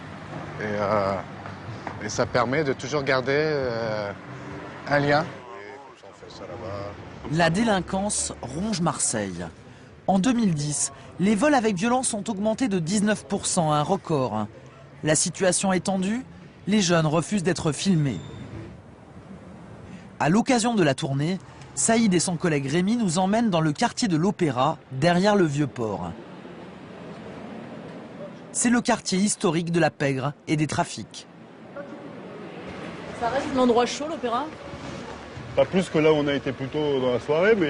Speaker 18: Et ça permet de toujours garder un lien.
Speaker 3: La délinquance ronge Marseille. En 2010, les vols avec violence ont augmenté de 19%, un record. La situation est tendue, les jeunes refusent d'être filmés. À l'occasion de la tournée, Saïd et son collègue Rémi nous emmènent dans le quartier de l'Opéra, derrière le Vieux-Port. C'est le quartier historique de la pègre et des trafics.
Speaker 4: Ça reste un endroit chaud, l'Opéra?
Speaker 2: Pas plus que là où on a été plus tôt dans la soirée, mais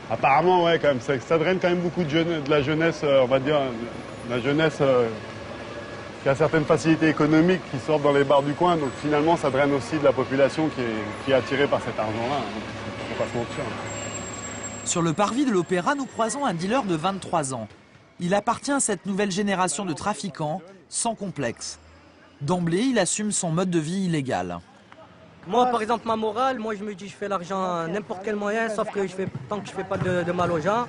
Speaker 2: apparemment, ouais, quand même, ça draine quand même beaucoup de la jeunesse, on va dire, la jeunesse qui a certaines facilités économiques qui sortent dans les bars du coin. Donc finalement, ça draine aussi de la population qui est attirée par cet argent-là. On ne peut pas se mentir.
Speaker 3: Sur le parvis de l'Opéra, nous croisons un dealer de 23 ans. Il appartient à cette nouvelle génération de trafiquants, sans complexe. D'emblée, il assume son mode de vie illégal.
Speaker 7: Moi, par exemple, ma morale, moi je me dis je fais l'argent à n'importe quel moyen, sauf que tant que je fais pas de mal aux gens,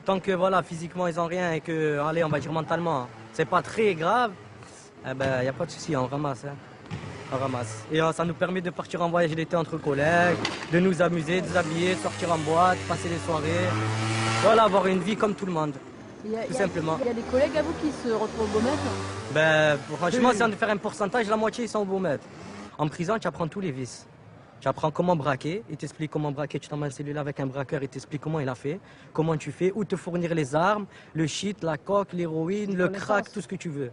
Speaker 7: tant que voilà, physiquement ils ont rien et que, allez, on va dire mentalement, c'est pas très grave, eh ben, y a pas de souci, on ramasse. Hein. On ramasse. Et ça nous permet de partir en voyage l'été entre collègues, de nous amuser, de nous habiller, de sortir en boîte, passer des soirées. Voilà, avoir une vie comme tout le monde. Tout simplement.
Speaker 4: Il y a des collègues à vous qui se retrouvent au Beaumet?
Speaker 7: Ben, franchement, si on devait faire un pourcentage, la moitié ils sont au Beaumet. En prison, tu apprends tous les vices. Tu apprends comment braquer, il t'explique comment braquer, tu t'emmènes celui-là avec un braqueur, il t'explique comment il a fait, comment tu fais, où te fournir les armes, le shit, la coke, l'héroïne, le crack, tout ce que tu veux.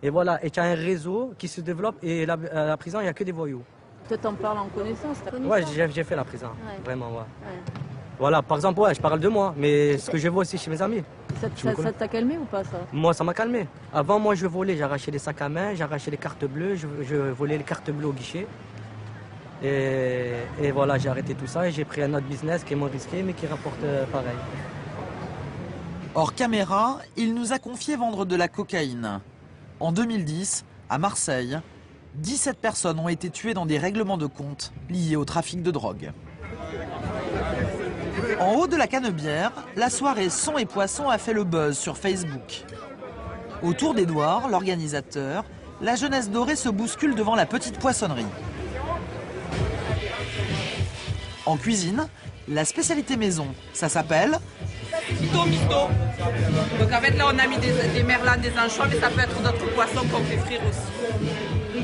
Speaker 7: Et voilà, et tu as un réseau qui se développe et à la prison, il n'y a que des voyous.
Speaker 4: Toi, t'en parles en connaissance,
Speaker 7: Ouais, j'ai fait la prison, vraiment, ouais. Voilà, par exemple, ouais, je parle de moi, mais ce que je vois aussi chez mes amis.
Speaker 4: Ça t'a calmé ou pas, ça?
Speaker 7: Moi, ça m'a calmé. Avant, moi, je volais, j'arrachais les sacs à main, j'arrachais les cartes bleues, je volais les cartes bleues au guichet. Et voilà, j'ai arrêté tout ça et j'ai pris un autre business qui est moins risqué, mais qui rapporte pareil.
Speaker 3: Hors caméra, il nous a confié vendre de la cocaïne. En 2010, à Marseille, 17 personnes ont été tuées dans des règlements de compte liés au trafic de drogue. En haut de la Canebière, la soirée Son et Poisson a fait le buzz sur Facebook. Autour d'Édouard, l'organisateur, la jeunesse dorée se bouscule devant la petite poissonnerie. En cuisine, la spécialité maison, ça s'appelle
Speaker 5: misto. Donc en fait là on a mis des merlans, des anchois, mais ça peut être d'autres poissons qu'on fait frire aussi.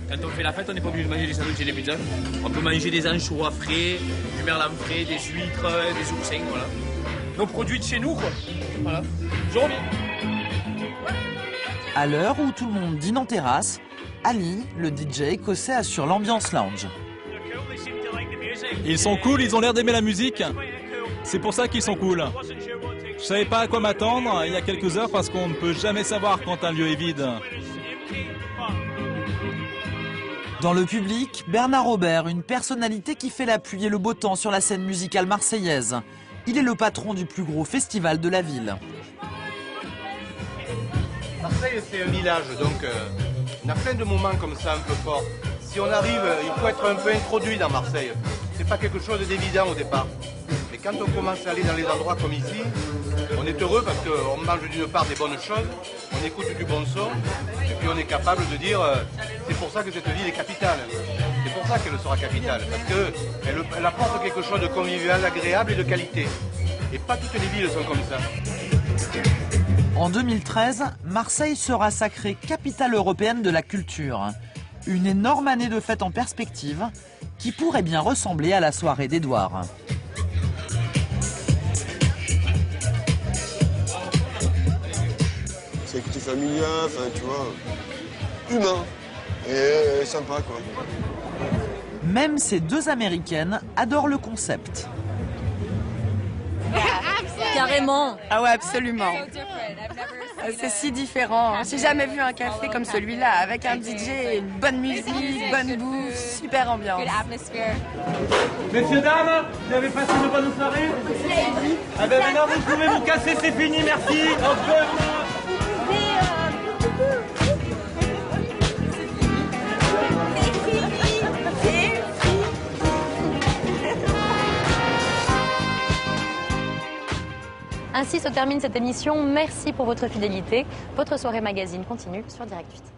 Speaker 6: Quand on fait la fête, on n'est pas obligé de manger des sandwichs et des pizzas. On peut manger des anchois frais, du merlan frais, des huîtres, des oursins, voilà. Nos produits de chez nous, quoi. Voilà. Je reviens.
Speaker 3: À l'heure où tout le monde dîne en terrasse, Ali, le DJ écossais, assure l'ambiance lounge.
Speaker 17: Ils sont cool, ils ont l'air d'aimer la musique. C'est pour ça qu'ils sont cool. Je savais pas à quoi m'attendre il y a quelques heures parce qu'on ne peut jamais savoir quand un lieu est vide.
Speaker 3: Dans le public, Bernard Robert, une personnalité qui fait la pluie et le beau temps sur la scène musicale marseillaise. Il est le patron du plus gros festival de la ville.
Speaker 9: Marseille, c'est un village, donc on a plein de moments comme ça un peu forts. Si on arrive, il faut être un peu introduit dans Marseille. C'est pas quelque chose d'évident au départ. Mais quand on commence à aller dans les endroits comme ici, on est heureux parce qu'on mange d'une part des bonnes choses, on écoute du bon son, et puis on est capable de dire c'est pour ça que cette ville est capitale. C'est pour ça qu'elle sera capitale, parce qu'elle apporte quelque chose de convivial, agréable et de qualité. Et pas toutes les villes sont comme ça.
Speaker 3: En 2013, Marseille sera sacrée capitale européenne de la culture. Une énorme année de fête en perspective qui pourrait bien ressembler à la soirée d'Édouard.
Speaker 10: C'est écouté familial, enfin tu vois, humain et sympa quoi.
Speaker 3: Même ces deux Américaines adorent le concept.
Speaker 4: Carrément.
Speaker 5: Ah ouais, absolument. C'est si différent. J'ai jamais vu un café comme celui-là, avec un DJ, une bonne musique, bonne bouffe, super ambiance.
Speaker 11: Messieurs, dames, vous avez passé une bonne soirée? Ah ben maintenant vous pouvez vous casser, c'est fini, merci. Au revoir.
Speaker 12: Ainsi se termine cette émission. Merci pour votre fidélité. Votre soirée magazine continue sur Direct 8.